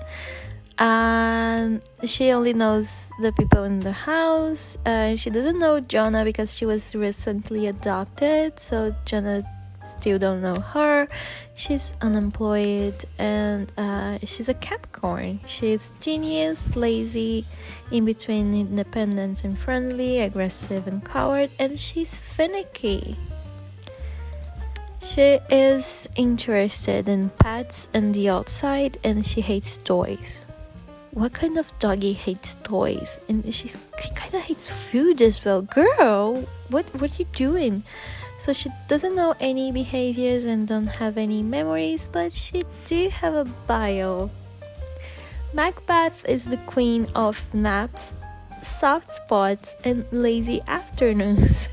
She only knows the people in the house. She doesn't know Jonah because she was recently adopted, so Jonah still don't know her. She's unemployed, and she's a Capricorn. She's genius, lazy, in between independent and friendly, aggressive and coward, and she's finicky. She is interested in pets and the outside, and she hates toys. What kind of doggy hates toys? And she kind of hates food as well. Girl, what are you doing? So she doesn't know any behaviors and don't have any memories, but she do have a bio. Macbeth is the queen of naps, soft spots, and lazy afternoons.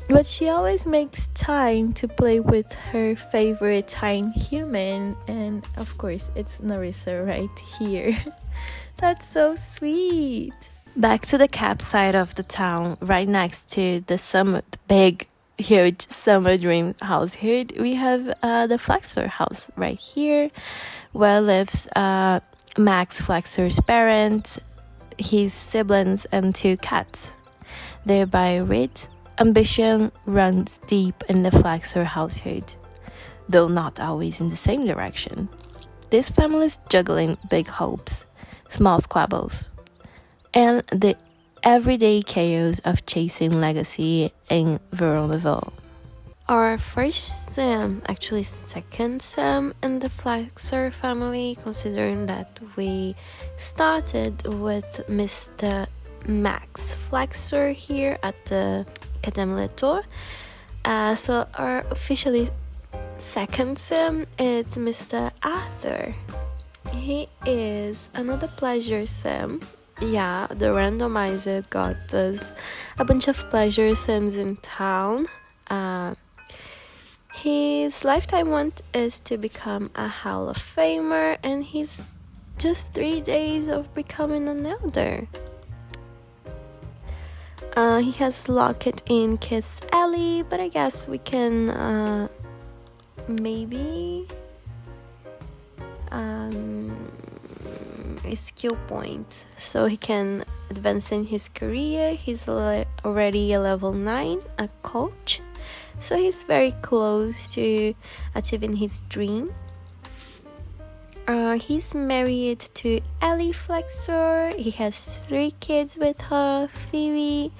But she always makes time to play with her favorite tiny human, and of course it's Narissa right here. That's so sweet. Back to the Cap side of the town, right next to the big, huge summer dream household, we have the Flexor house right here, where lives Max Flexor's parents, his siblings, and 2 cats. Thereby reads, ambition runs deep in the Flexor household, though not always in the same direction. This family is juggling big hopes, small squabbles, and the everyday chaos of chasing legacy in Veronaville. Our first sem, actually second sem in the Flexor family, considering that we started with Mr. Max Flexor here at the Academie. So our officially second sim is Mr. Arthur. He is another pleasure sim. Yeah, the randomizer got us a bunch of pleasure sims in town. His lifetime want is to become a Hall of Famer, and he's just 3 days of becoming an elder. He has locked in Kiss Alley, but I guess we can maybe a skill point so he can advance in his career. He's already a level 9, a coach, so he's very close to achieving his dream. He's married to Ellie Flexor. He has 3 kids with her, Phoebe,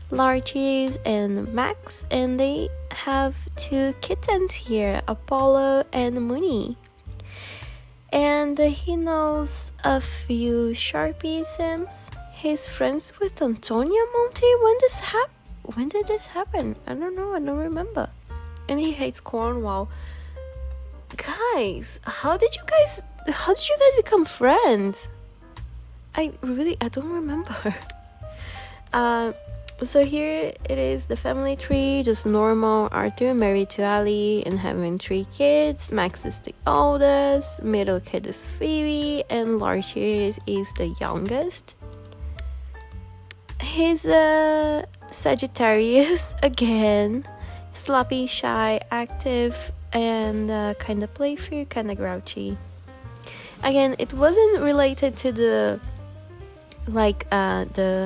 Larches, and Max, and they have 2 kittens here, Apollo and Mooney. And he knows a few Sharpe Sims. He's friends with Antonia Monte. When did this happen? I don't know. I don't remember. And he hates Cornwall. Guys, how did you guys become friends? I don't remember. So here it is, the family tree, just normal. Arthur married to Ali and having 3 kids. Max is the oldest, middle kid is Phoebe, and Larches is the youngest. He's a Sagittarius again, sloppy, shy, active, and kind of playful, kind of grouchy. Again, it wasn't related to the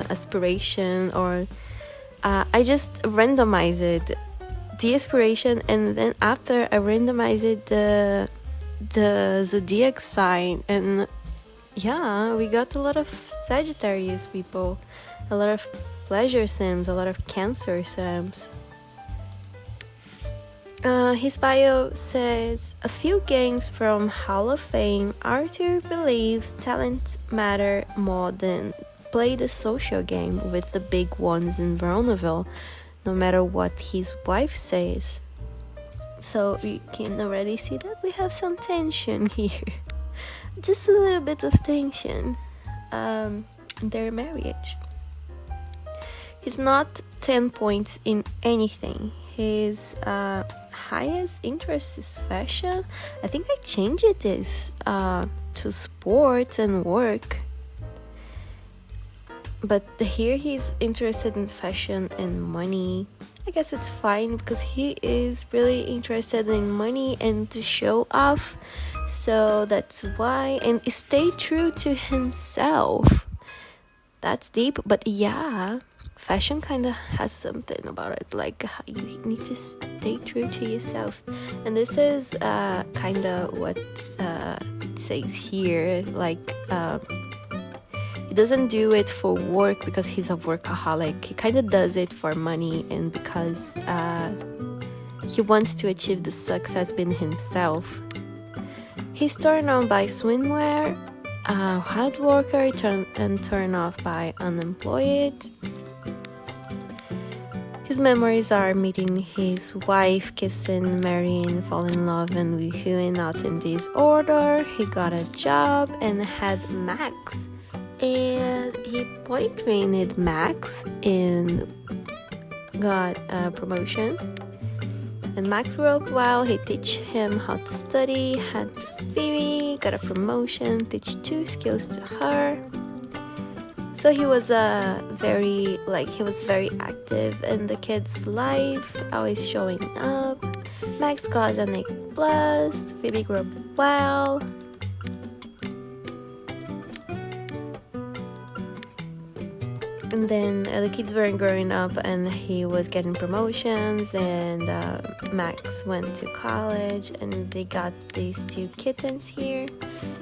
aspiration, or I just randomized the aspiration, and then after I randomized the zodiac sign, and yeah, we got a lot of Sagittarius people, a lot of pleasure sims, a lot of Cancer sims. His bio says, a few games from Hall of Fame. Arthur believes talents matter more than play the social game with the big ones in Veronaville, no matter what his wife says. So we can already see that we have some tension here. Just a little bit of tension in their marriage. He's not 10 points in anything. His highest interest is fashion. I think I changed this to sports and work. But here he's interested in fashion and money. I guess it's fine because he is really interested in money and to show off. So that's why. And stay true to himself. That's deep, but yeah. Fashion kind of has something about it, like you need to stay true to yourself. And this is kind of what it says here, like he doesn't do it for work because he's a workaholic. He kind of does it for money and because he wants to achieve the success in himself. He's turned on by swimwear, hard worker, turned off by unemployed. His memories are meeting his wife, kissing, marrying, falling in love, and woohooing out in this order. He got a job and had Max. And he potty trained Max and got a promotion. And Max grew up well. He teach him how to study, had Phoebe, got a promotion, teach 2 skills to her. So he was very active in the kid's life, always showing up. Max got an A+, Phoebe grew up well. And then the kids were growing up and he was getting promotions, and Max went to college and they got these 2 kittens here.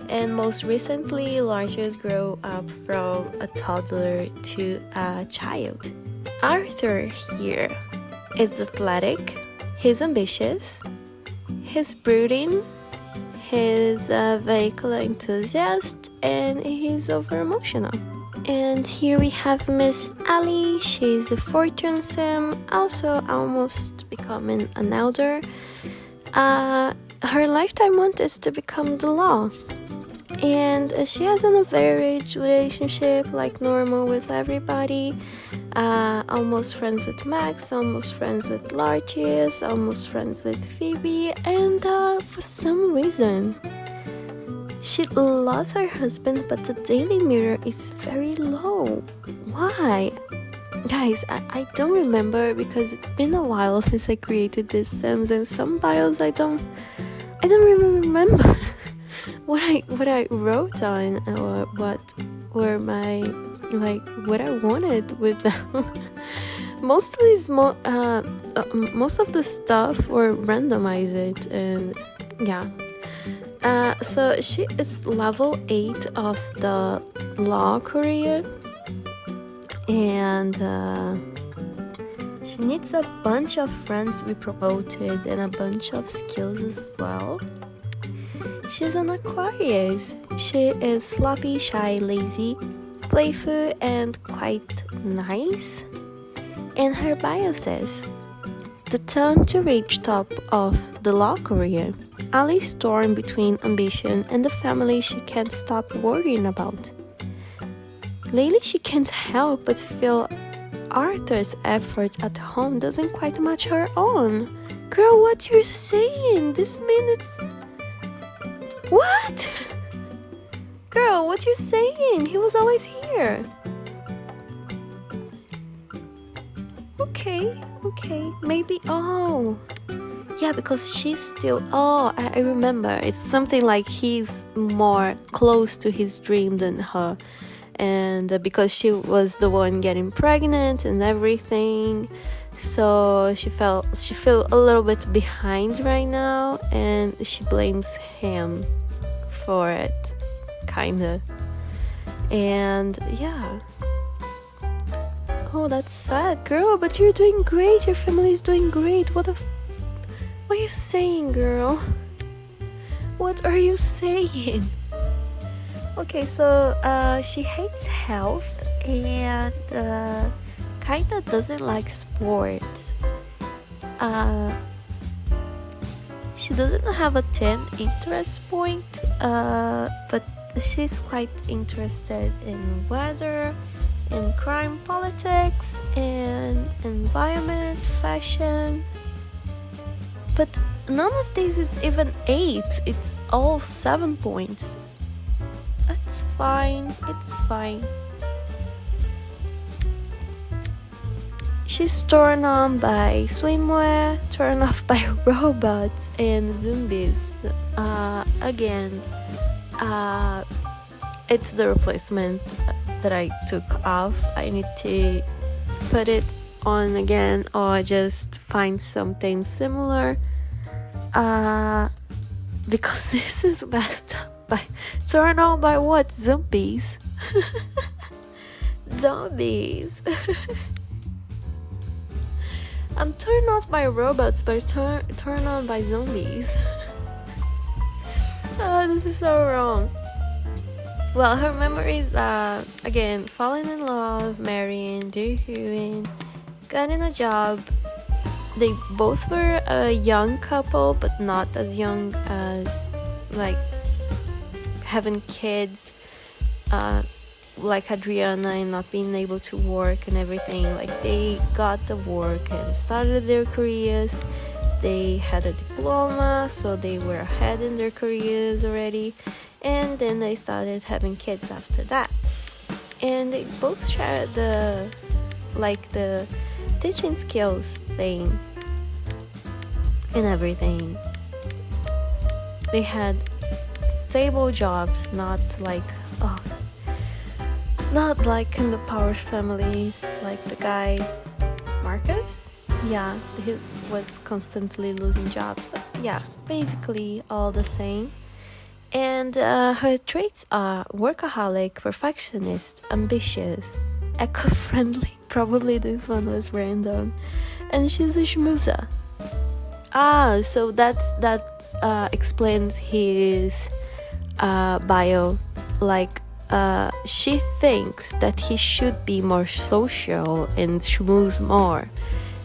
And most recently, Larches grew up from a toddler to a child. Arthur here is athletic, he's ambitious, he's brooding, he's a vehicular enthusiast, and he's over emotional. And here we have Miss Ali. She's a fortune sim, also almost becoming an elder. Her lifetime want is to become the law. And she has an average relationship, like normal with everybody. Almost friends with Max, almost friends with Larches, almost friends with Phoebe. And for some reason, she lost her husband, but the Daily Mirror is very low. Why? Guys, I don't remember, because it's been a while since I created these sims, and some bios I don't even remember what I wrote on, or what were my, like, what I wanted with them. Most of the stuff were randomized, and yeah. So she is level 8 of the law career, and she needs a bunch of friends we promoted and a bunch of skills as well. She's an Aquarius. She is sloppy, shy, lazy, playful, and quite nice. And her bio says, the time to reach top of the law career. Ali's torn between ambition and the family she can't stop worrying about. Lately, she can't help but feel Arthur's effort at home doesn't quite match her own. Girl, what you're saying? This means what? Girl, what you're saying? He was always here. Okay, maybe, yeah, because she's still, I remember, it's something like he's more close to his dream than her, and because she was the one getting pregnant and everything, so she felt a little bit behind right now, and she blames him for it, kinda, and yeah. Oh, that's sad, girl, but you're doing great. Your family's doing great. What are you saying, girl? What are you saying? Okay, so she hates health and kinda doesn't like sports. She doesn't have a 10 interest point, but she's quite interested in weather, in crime, politics, and environment, fashion. But none of these is even 8. It's all 7 points. It's fine. She's turned on by swimwear, turned off by robots and zombies. Again, it's the replacement that I took off. I need to put it on again, or just find something similar, because this is messed up. By turn on by what? Zombies. Zombies. I'm turned off by robots, but turn on by zombies. Oh, this is so wrong. Well, her memories are, again, falling in love, marrying, doing, getting a job. They both were a young couple, but not as young as, like, having kids, like Adriana, and not being able to work and everything. Like, they got the work and started their careers. They had a diploma, so they were ahead in their careers already. And then they started having kids after that. And they both shared the teaching skills thing and everything. They had stable jobs, not like in the Powers family, like the guy Marcus. Yeah, he was constantly losing jobs, but yeah, basically all the same. And her traits are workaholic, perfectionist, ambitious, eco-friendly. Probably this one was random. And she's a schmoozer. So that explains his bio. Like, she thinks that he should be more social and schmooze more.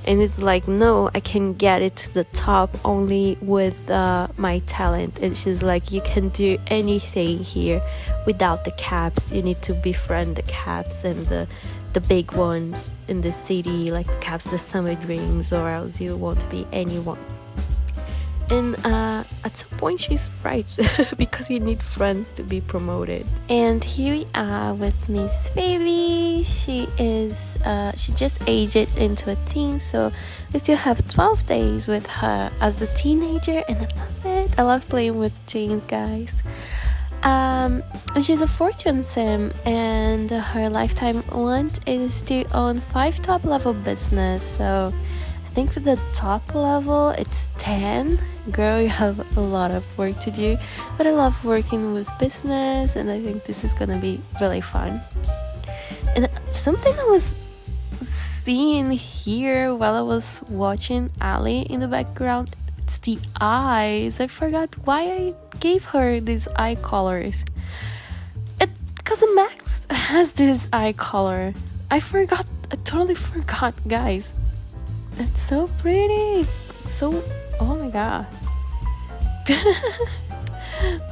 And it's like, no, I can get it to the top only with my talent. And she's like, you can do anything here without the caps. You need to befriend the caps and the big ones in the city, like caps, the summer dreams, or else you won't be anyone. And at some point she's right, because you need friends to be promoted. And here we are with Miss Phoebe. She just aged into a teen, so we still have 12 days with her as a teenager, and I love it. I love playing with teens, guys. She's a fortune sim, and her lifetime want is to own 5 top level business. So I think for the top level it's 10. Girl, you have a lot of work to do, but I love working with business, and I think this is gonna be really fun. And something I was seeing here while I was watching Ali in the background, it's the eyes. I forgot why I gave her these eye colors. Because Max has this eye color. I totally forgot, guys. It's so pretty. So, oh my god.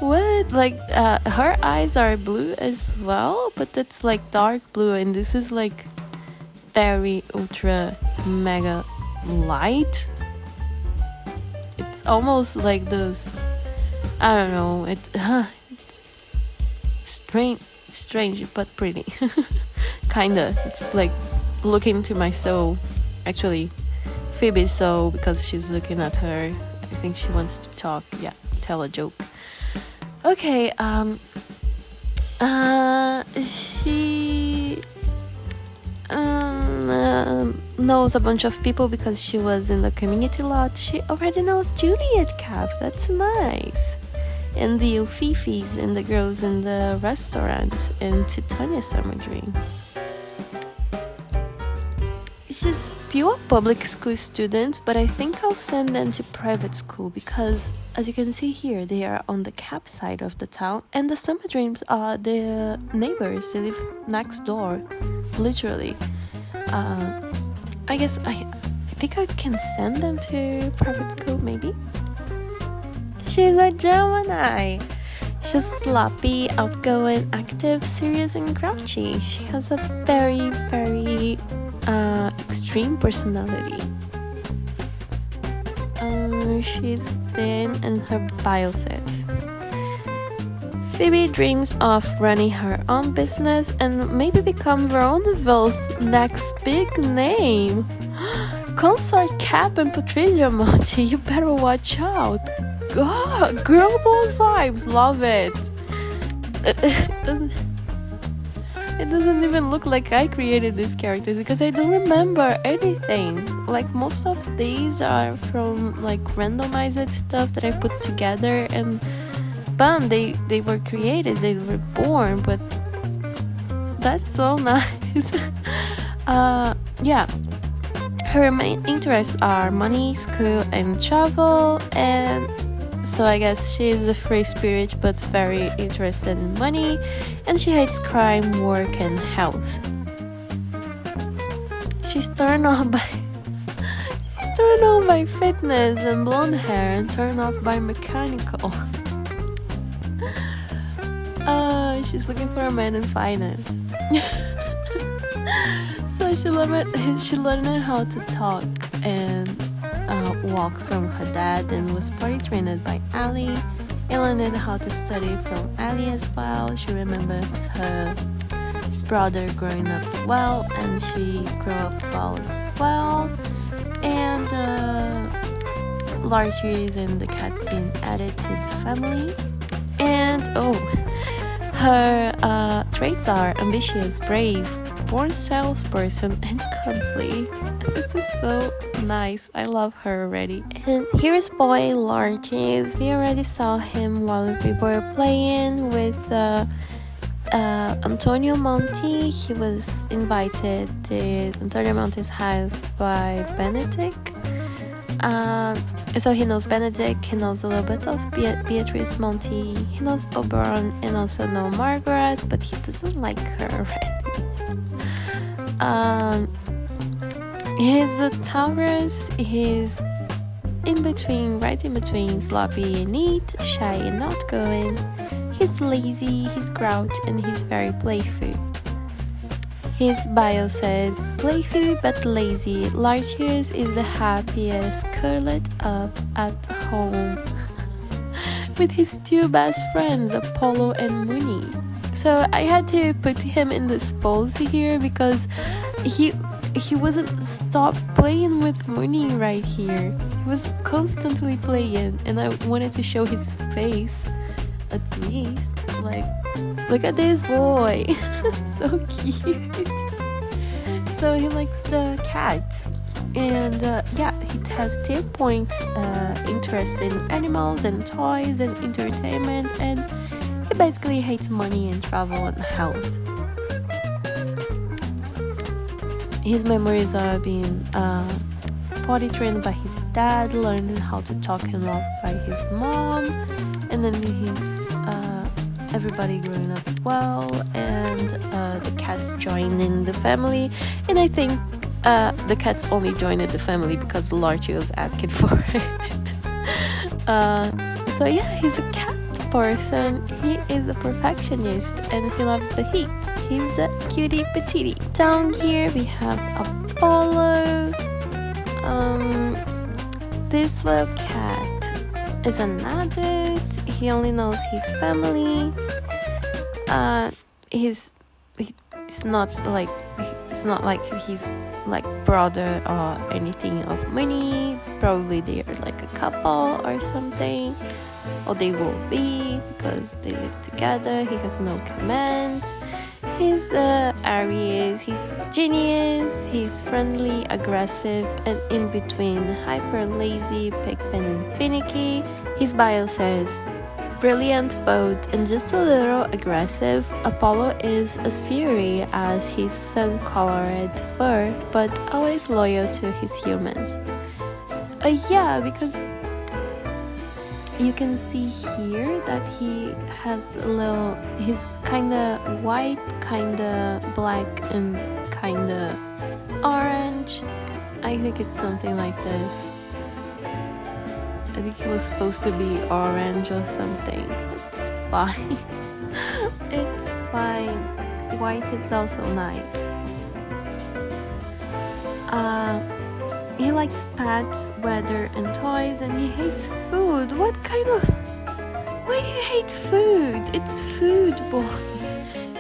What? Like, her eyes are blue as well, but it's like dark blue, and this is like very ultra mega light. It's almost like those, I don't know, it's strange but pretty. Kinda. It's like looking into my soul. Actually, Phoebe's soul, because she's looking at her. I think she wants to talk. Yeah, tell a joke. Okay, she knows a bunch of people because she was in the community lot. She already knows Juliet Cap. That's nice. And the Ufifis and the girls in the restaurant and Titania's summer dream. She's still a public school student, but I think I'll send them to private school because, as you can see here, they are on the Cap side of the town, and the summer dreams are the neighbors. They live next door, literally. I guess I think I can send them to private school, maybe. She's a Gemini. She's sloppy, outgoing, active, serious, and grouchy. She has a very, very extreme personality. She's thin, and her bio says Phoebe dreams of running her own business and maybe become Veronaville's next big name. Consort Cap and Patricia Monti, you better watch out. God, girl boss vibes, love it. It doesn't even look like I created these characters because I don't remember anything. Like, most of these are from like randomized stuff that I put together, and bam, they were created, they were born. But that's so nice. Yeah, her main interests are money, school, and travel, and so I guess she is a free spirit but very interested in money, and she hates crime, work, and health. She's turned on by fitness and blonde hair, and turned off by mechanical. She's looking for a man in finance. So she learned how to talk and walk from her dad, and was potty trained by Ali, and learned how to study from Ali as well. She remembers her brother growing up well, and she grew up well as well. And Larches and the cats being added to the family. And her traits are ambitious, brave, born salesperson, and cuddly. This is so nice. I love her already. And here's boy Larches. We already saw him while we were playing with Antonio Monti. He was invited to Antonio Monti's house by Benedict. So he knows Benedict, he knows a little bit of Beatrice Monty, he knows Oberon, and also know Margaret, but he doesn't like her already. He's a Taurus, he's right in between sloppy and neat, shy and outgoing. He's lazy, he's grouch, and he's very playful. His bio says, playful but lazy, Lartius is the happiest, curled up at home with his two best friends, Apollo and Mooney. So I had to put him in this pose here because he wasn't stop playing with Mooney right here. He was constantly playing, and I wanted to show his face at least. Like, look at this boy. So cute. So he likes the cats, and he has 10 points interest in animals and toys and entertainment, and he basically hates money and travel and health. His memories are being potty trained by his dad, learning how to talk him up by his mom, and then he's everybody growing up well, and the cats joining the family. And I think the cats only joined the family because Lartius asked for it. So yeah, he's a cat person. He is a perfectionist and he loves the heat. He's a cutie patootie. Down here we have Apollo. This little cat is an adult. He only knows his family. It's not like he's like brother or anything of Minnie. Probably they're like a couple or something, or they will be because they live together. He has no command. He's Aries, he's genius, he's friendly, aggressive, and in between hyper lazy, pigpen, and finicky. His bio says, brilliant both and just a little aggressive. Apollo is as fiery as his sun-colored fur, but always loyal to his humans. Because you can see here that he has he's kinda white, kinda black, and kinda orange. I think it's something like this. I think he was supposed to be orange or something. It's fine. It's fine. White is also nice. He likes pets, weather, and toys, and he hates food. Why do you hate food? It's food, boy.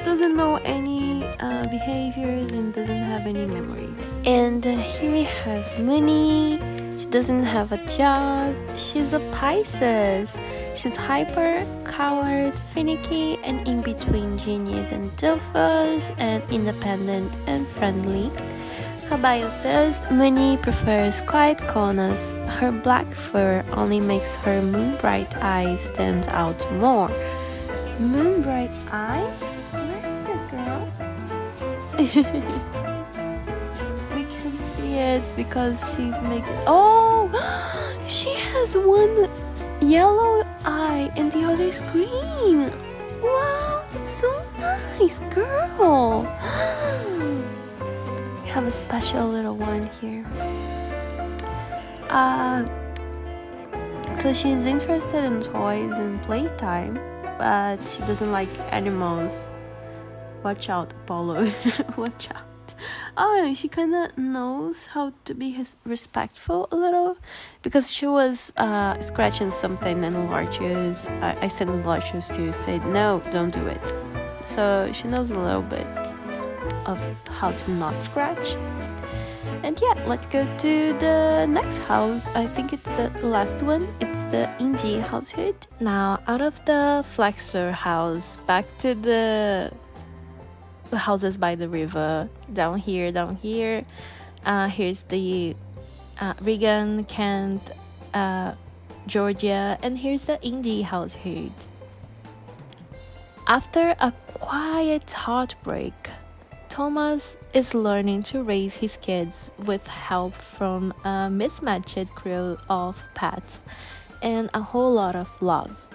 Doesn't know any behaviors and doesn't have any memories. And here we have Minnie. She doesn't have a job. She's a Pisces. She's hyper, coward, finicky, and in between genius and doofus, and independent and friendly. Her bio says Minnie prefers quiet corners. Her black fur only makes her moonbright eyes stand out more. Moonbright eyes? Where is it, girl? We can see it because she's making... Oh! She has one yellow eye and the other is green. Wow, that's so nice, girl. Have a special little one here. So she's interested in toys and playtime, but she doesn't like animals. Watch out, Apollo. Watch out. Oh, she kind of knows how to be respectful a little, because she was scratching something and Lartius, I sent Lartius to say, no, don't do it. So she knows a little bit of how to not scratch. And yeah, let's go to the next house. I think it's the last one. It's the Indie household. Now, out of the Flexor house, back to the houses by the river. Down here. Here's the Regan, Kent, Georgia, and here's the Indie household. After a quiet heartbreak, Thomas is learning to raise his kids with help from a mismatched crew of pets and a whole lot of love.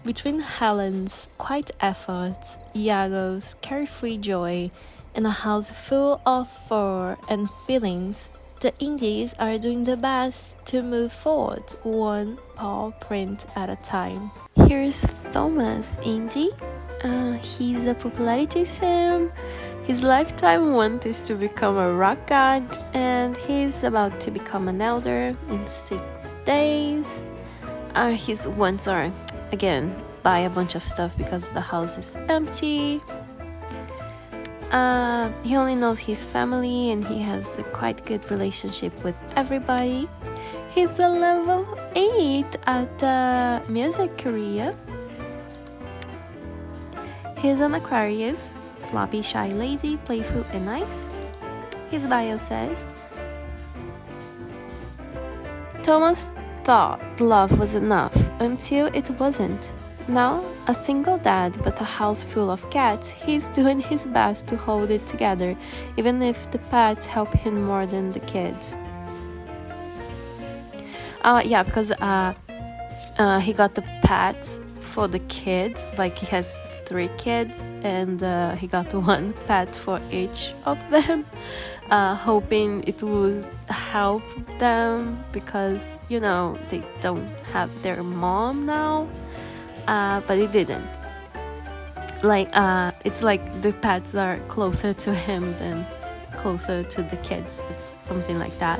Between Helen's quiet efforts, Iago's carefree joy, and a house full of fur and feelings, the Indies are doing their best to move forward, one paw print at a time. Here's Thomas Indy. He's a popularity sim. His lifetime want is to become a rock god, and he's about to become an elder in 6 days. His wants are, again, buy a bunch of stuff because the house is empty. He only knows his family, and he has a quite good relationship with everybody. He's a level 8 at music career. He's an Aquarius, sloppy, shy, lazy, playful, and nice. His bio says, Thomas thought love was enough until it wasn't. Now, a single dad with a house full of cats, he's doing his best to hold it together, even if the pets help him more than the kids. Because he got the pets for the kids, like he has 3 kids, and he got 1 pet for each of them, hoping it would help them because, they don't have their mom now, but it didn't. It's like the pets are closer to him than closer to the kids. It's something like that.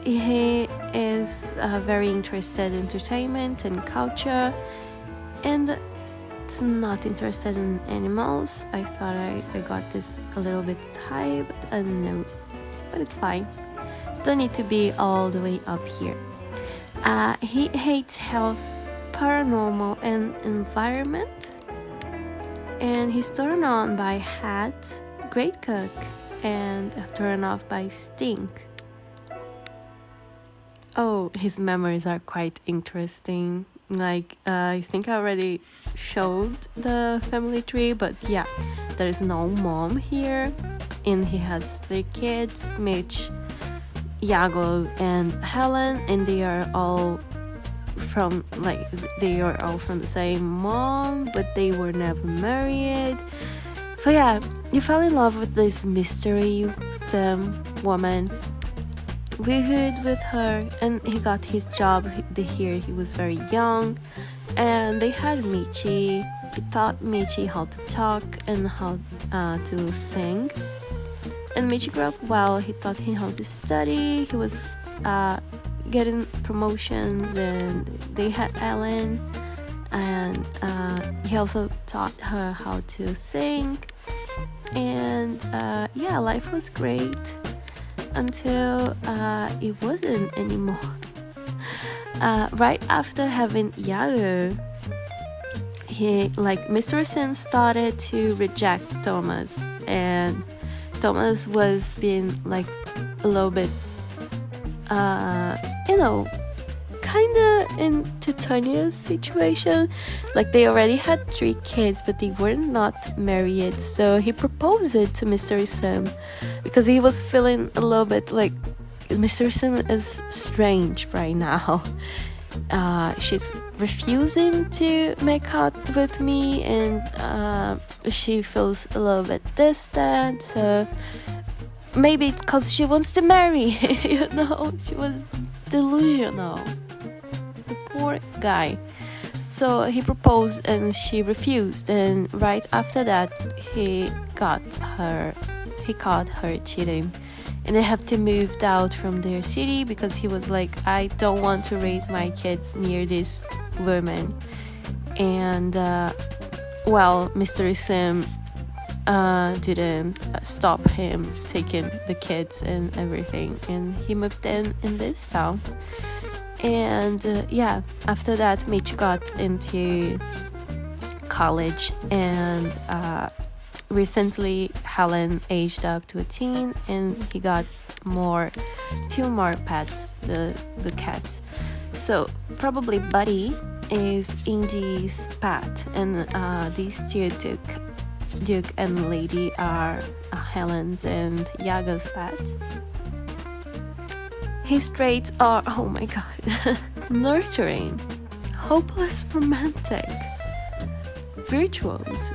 He is very interested in entertainment and culture, and it's not interested in animals. I thought I got this a little bit high, but it's fine. Don't need to be all the way up here. He hates health, paranormal, and environment, and he's turned on by hats, great cook, and turned off by stink. Oh, his memories are quite interesting. I think I already showed the family tree, but yeah, there is no mom here, and he has 3 kids, Mitch, Iago, and Helen, and they are all from the same mom, but they were never married. So yeah, you fell in love with this mystery sim woman. We hid with her, and he got his job here. He was very young, and they had Michi. He taught Michi how to talk and how to sing. And Michi grew up well. He taught him how to study. He was getting promotions, and they had Ellen, and he also taught her how to sing. And life was great until it wasn't anymore. Right after having Iago, Mr. Sim started to reject Thomas, and Thomas was being a little bit kinda in Titania's situation. They already had 3 kids, but they were not married. So he proposed it to Mr. Sim because he was feeling a little bit like Mr. Sim is strange right now. She's refusing to make out with me, and she feels a little bit distant. So maybe it's because she wants to marry. She was delusional. The poor guy. So he proposed, and she refused. And right after that, he caught her cheating. And they have to move out from their city because he was like, I don't want to raise my kids near this woman. And Mr. Sim didn't stop him taking the kids and everything, and he moved in this town. And after that, Mitch got into college, and recently Helen aged up to a teen, and he got 2 more pets, the cats. So probably Buddy is Indy's pet, and these two, Duke and Lady, are Helen's and Iago's pets. His traits are, oh my god, nurturing, hopeless romantic, virtuous,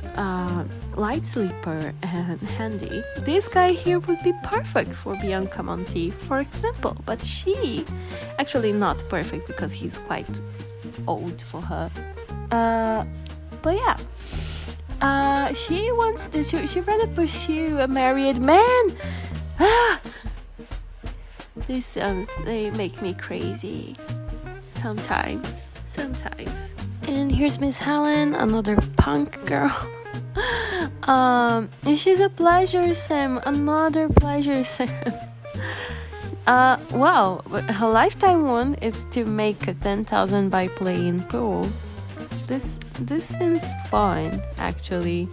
light sleeper, and handy. This guy here would be perfect for Bianca Monti, for example, but she, actually not perfect because he's quite old for her. But yeah, she rather pursue a married man. These songs, they make me crazy. Sometimes. And here's Miss Helen, another punk girl. She's a pleasure sim, another pleasure sim. Wow, her lifetime one is to make 10,000 by playing pool. This seems fun, actually.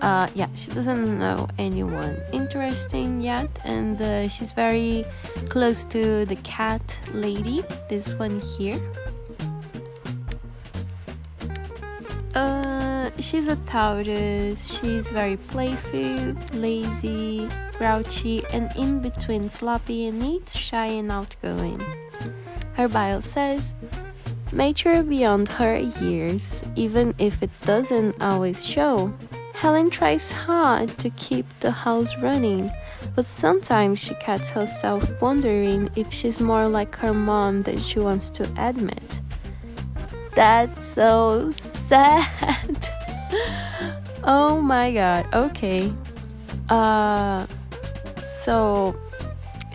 Yeah, she doesn't know anyone interesting yet, and she's very close to the cat lady, this one here. She's a Taurus. She's very playful, lazy, grouchy, and in between sloppy and neat, shy and outgoing. Her bio says, mature beyond her years, even if it doesn't always show. Helen tries hard to keep the house running, but sometimes she catches herself wondering if she's more like her mom than she wants to admit. That's so sad. Oh my god, okay. So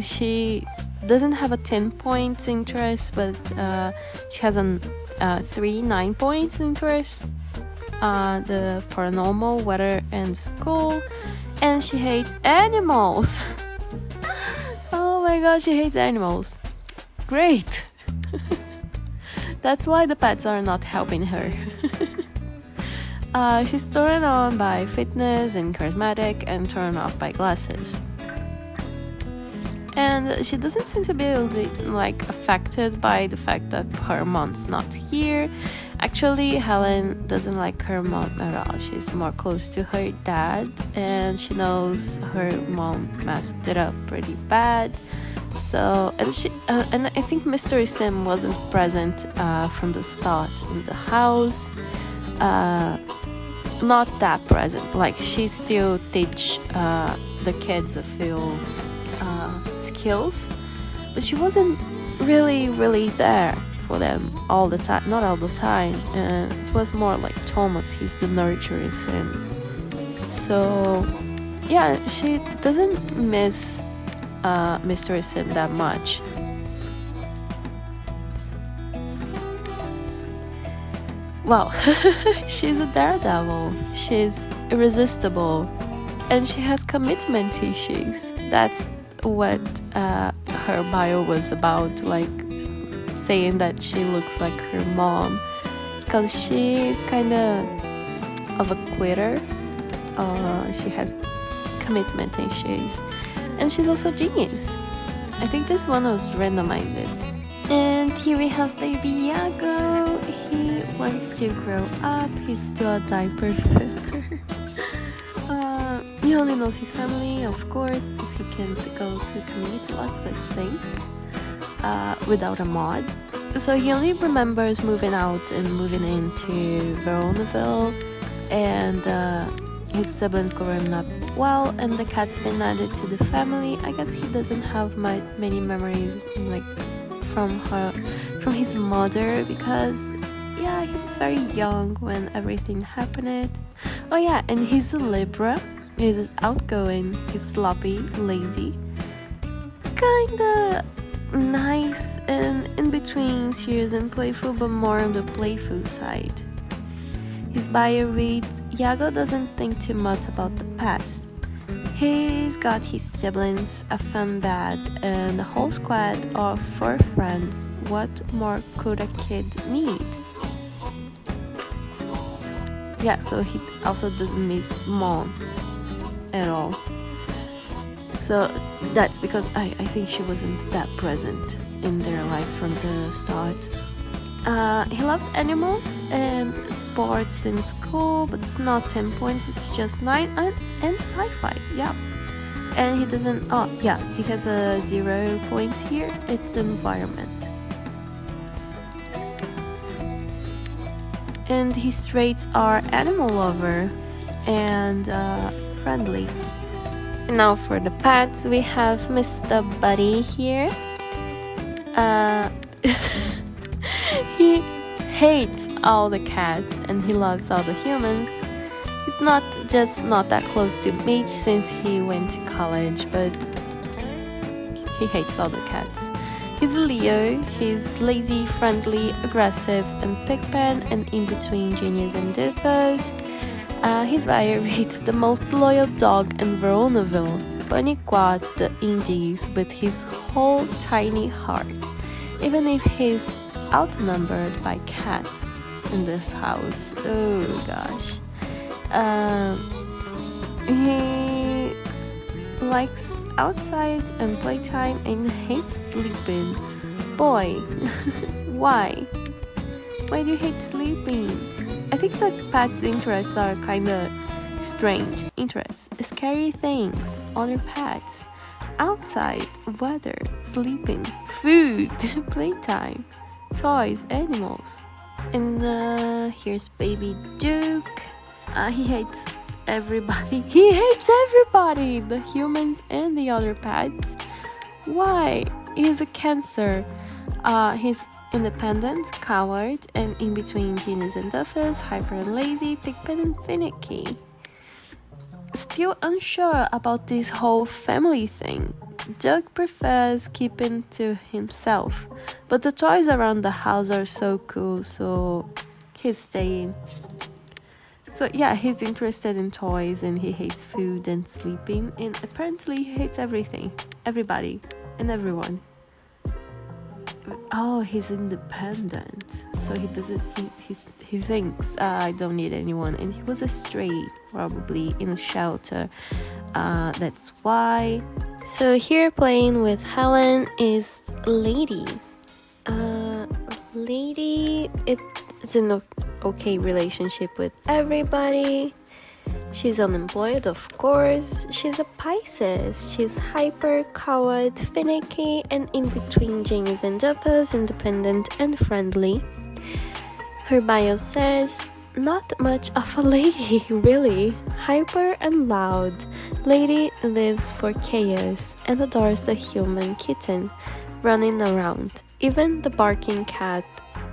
she doesn't have a 10 points interest, but she has a 9 points interest. The paranormal, weather, and school, and she hates animals. Oh my god, she hates animals. Great. That's why the pets are not helping her. She's turned on by fitness and charismatic, and turned off by glasses. And she doesn't seem to be affected by the fact that her mom's not here. Actually, Helen doesn't like her mom at all. She's more close to her dad, and she knows her mom messed it up pretty bad. So, and I think Mystery Sim wasn't present from the start in the house. Not that present. Like, she still teach the kids a few skills, but she wasn't really there for them all the time. Not all the time. And it was more like Thomas. He's the nurturing sim. So yeah, she doesn't miss Mystery Sim that much. Well, she's a daredevil. She's irresistible, and she has commitment issues. That's what her bio was about, like saying that she looks like her mom. It's because she's kind of a quitter. She has commitment issues, and she's also a genius. I think this one was randomized. And here we have baby Iago. He wants to grow up. He's still a diaper filler. He only knows his family, of course, because he can't go to community lots, I think, without a mod. So he only remembers moving out and moving into Veronaville, and his siblings growing up well, and the cat's been added to the family. I guess he doesn't have many memories from his mother, because yeah, he was very young when everything happened. Oh yeah, and he's a Libra. He's outgoing, he's sloppy, lazy. He's kinda nice and in between serious and playful, but more on the playful side. His bio reads, Iago doesn't think too much about the past. He's got his siblings, a fun dad, and a whole squad of fur friends. What more could a kid need? Yeah, so he also doesn't miss mom at all. So that's because I think she wasn't that present in their life from the start. He loves animals and sports in school, but it's not 10 points, it's just 9, and sci-fi, yeah. And he doesn't, oh yeah, he has a 0 points here, it's environment. And his traits are animal lover and friendly. And now for the pets, we have Mr. Buddy here. He hates all the cats and he loves all the humans. He's not that close to Mitch since he went to college, but he hates all the cats. He's a Leo, he's lazy, friendly, aggressive, and pigpen, and in between genius and doofus. His bio reads the most loyal dog in Veronaville, Bunny quads the Indies with his whole tiny heart, even if he's outnumbered by cats in this house. Oh gosh. He likes outside and playtime and hates sleeping. Boy, why? Why do you hate sleeping? I think that pets' interests are kinda strange. Interests, scary things, other pets, outside, weather, sleeping, food, playtime, toys, animals. And here's baby Duke. He hates everybody. He hates everybody! The humans and the other pets. Why? He's a Cancer. He's independent, coward, and in between genius and doofus, hyper and lazy, pigpen and finicky. Still unsure about this whole family thing. Doug prefers keeping to himself, but the toys around the house are so cool, so he's staying. So yeah, he's interested in toys and he hates food and sleeping, and apparently he hates everything, everybody, and everyone. Oh, he's independent, so he thinks I don't need anyone, and he was a stray, probably in a shelter. That's why. So here playing with Helen is Lady. Lady, it's an okay relationship with everybody. She's unemployed, of course. She's a Pisces. She's hyper, coward, finicky, and in between genius and doofus, independent and friendly. Her bio says, not much of a lady, really. Hyper and loud. Lady lives for chaos and adores the human kitten running around. Even the barking cat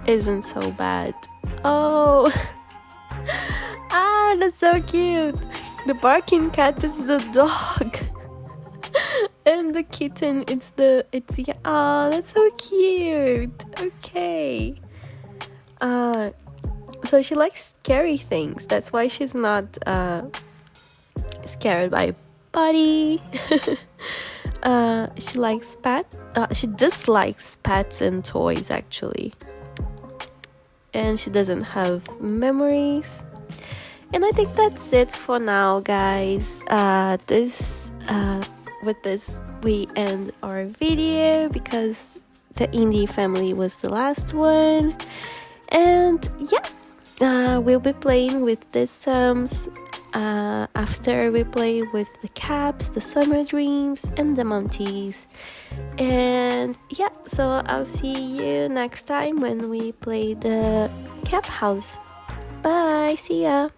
isn't so bad. Oh, that's so cute. The barking cat is the dog. And the kitten, it's that's so cute. Okay. So she likes scary things. That's why she's not scared by Buddy. She likes she dislikes pets and toys, actually. And she doesn't have memories. And I think that's it for now, guys. With this we end our video because the indie family was the last one. And yeah, we'll be playing with these sums after we play with the caps, the summer dreams, and the Monties. And yeah, so I'll see you next time when we play the cap house. Bye, see ya.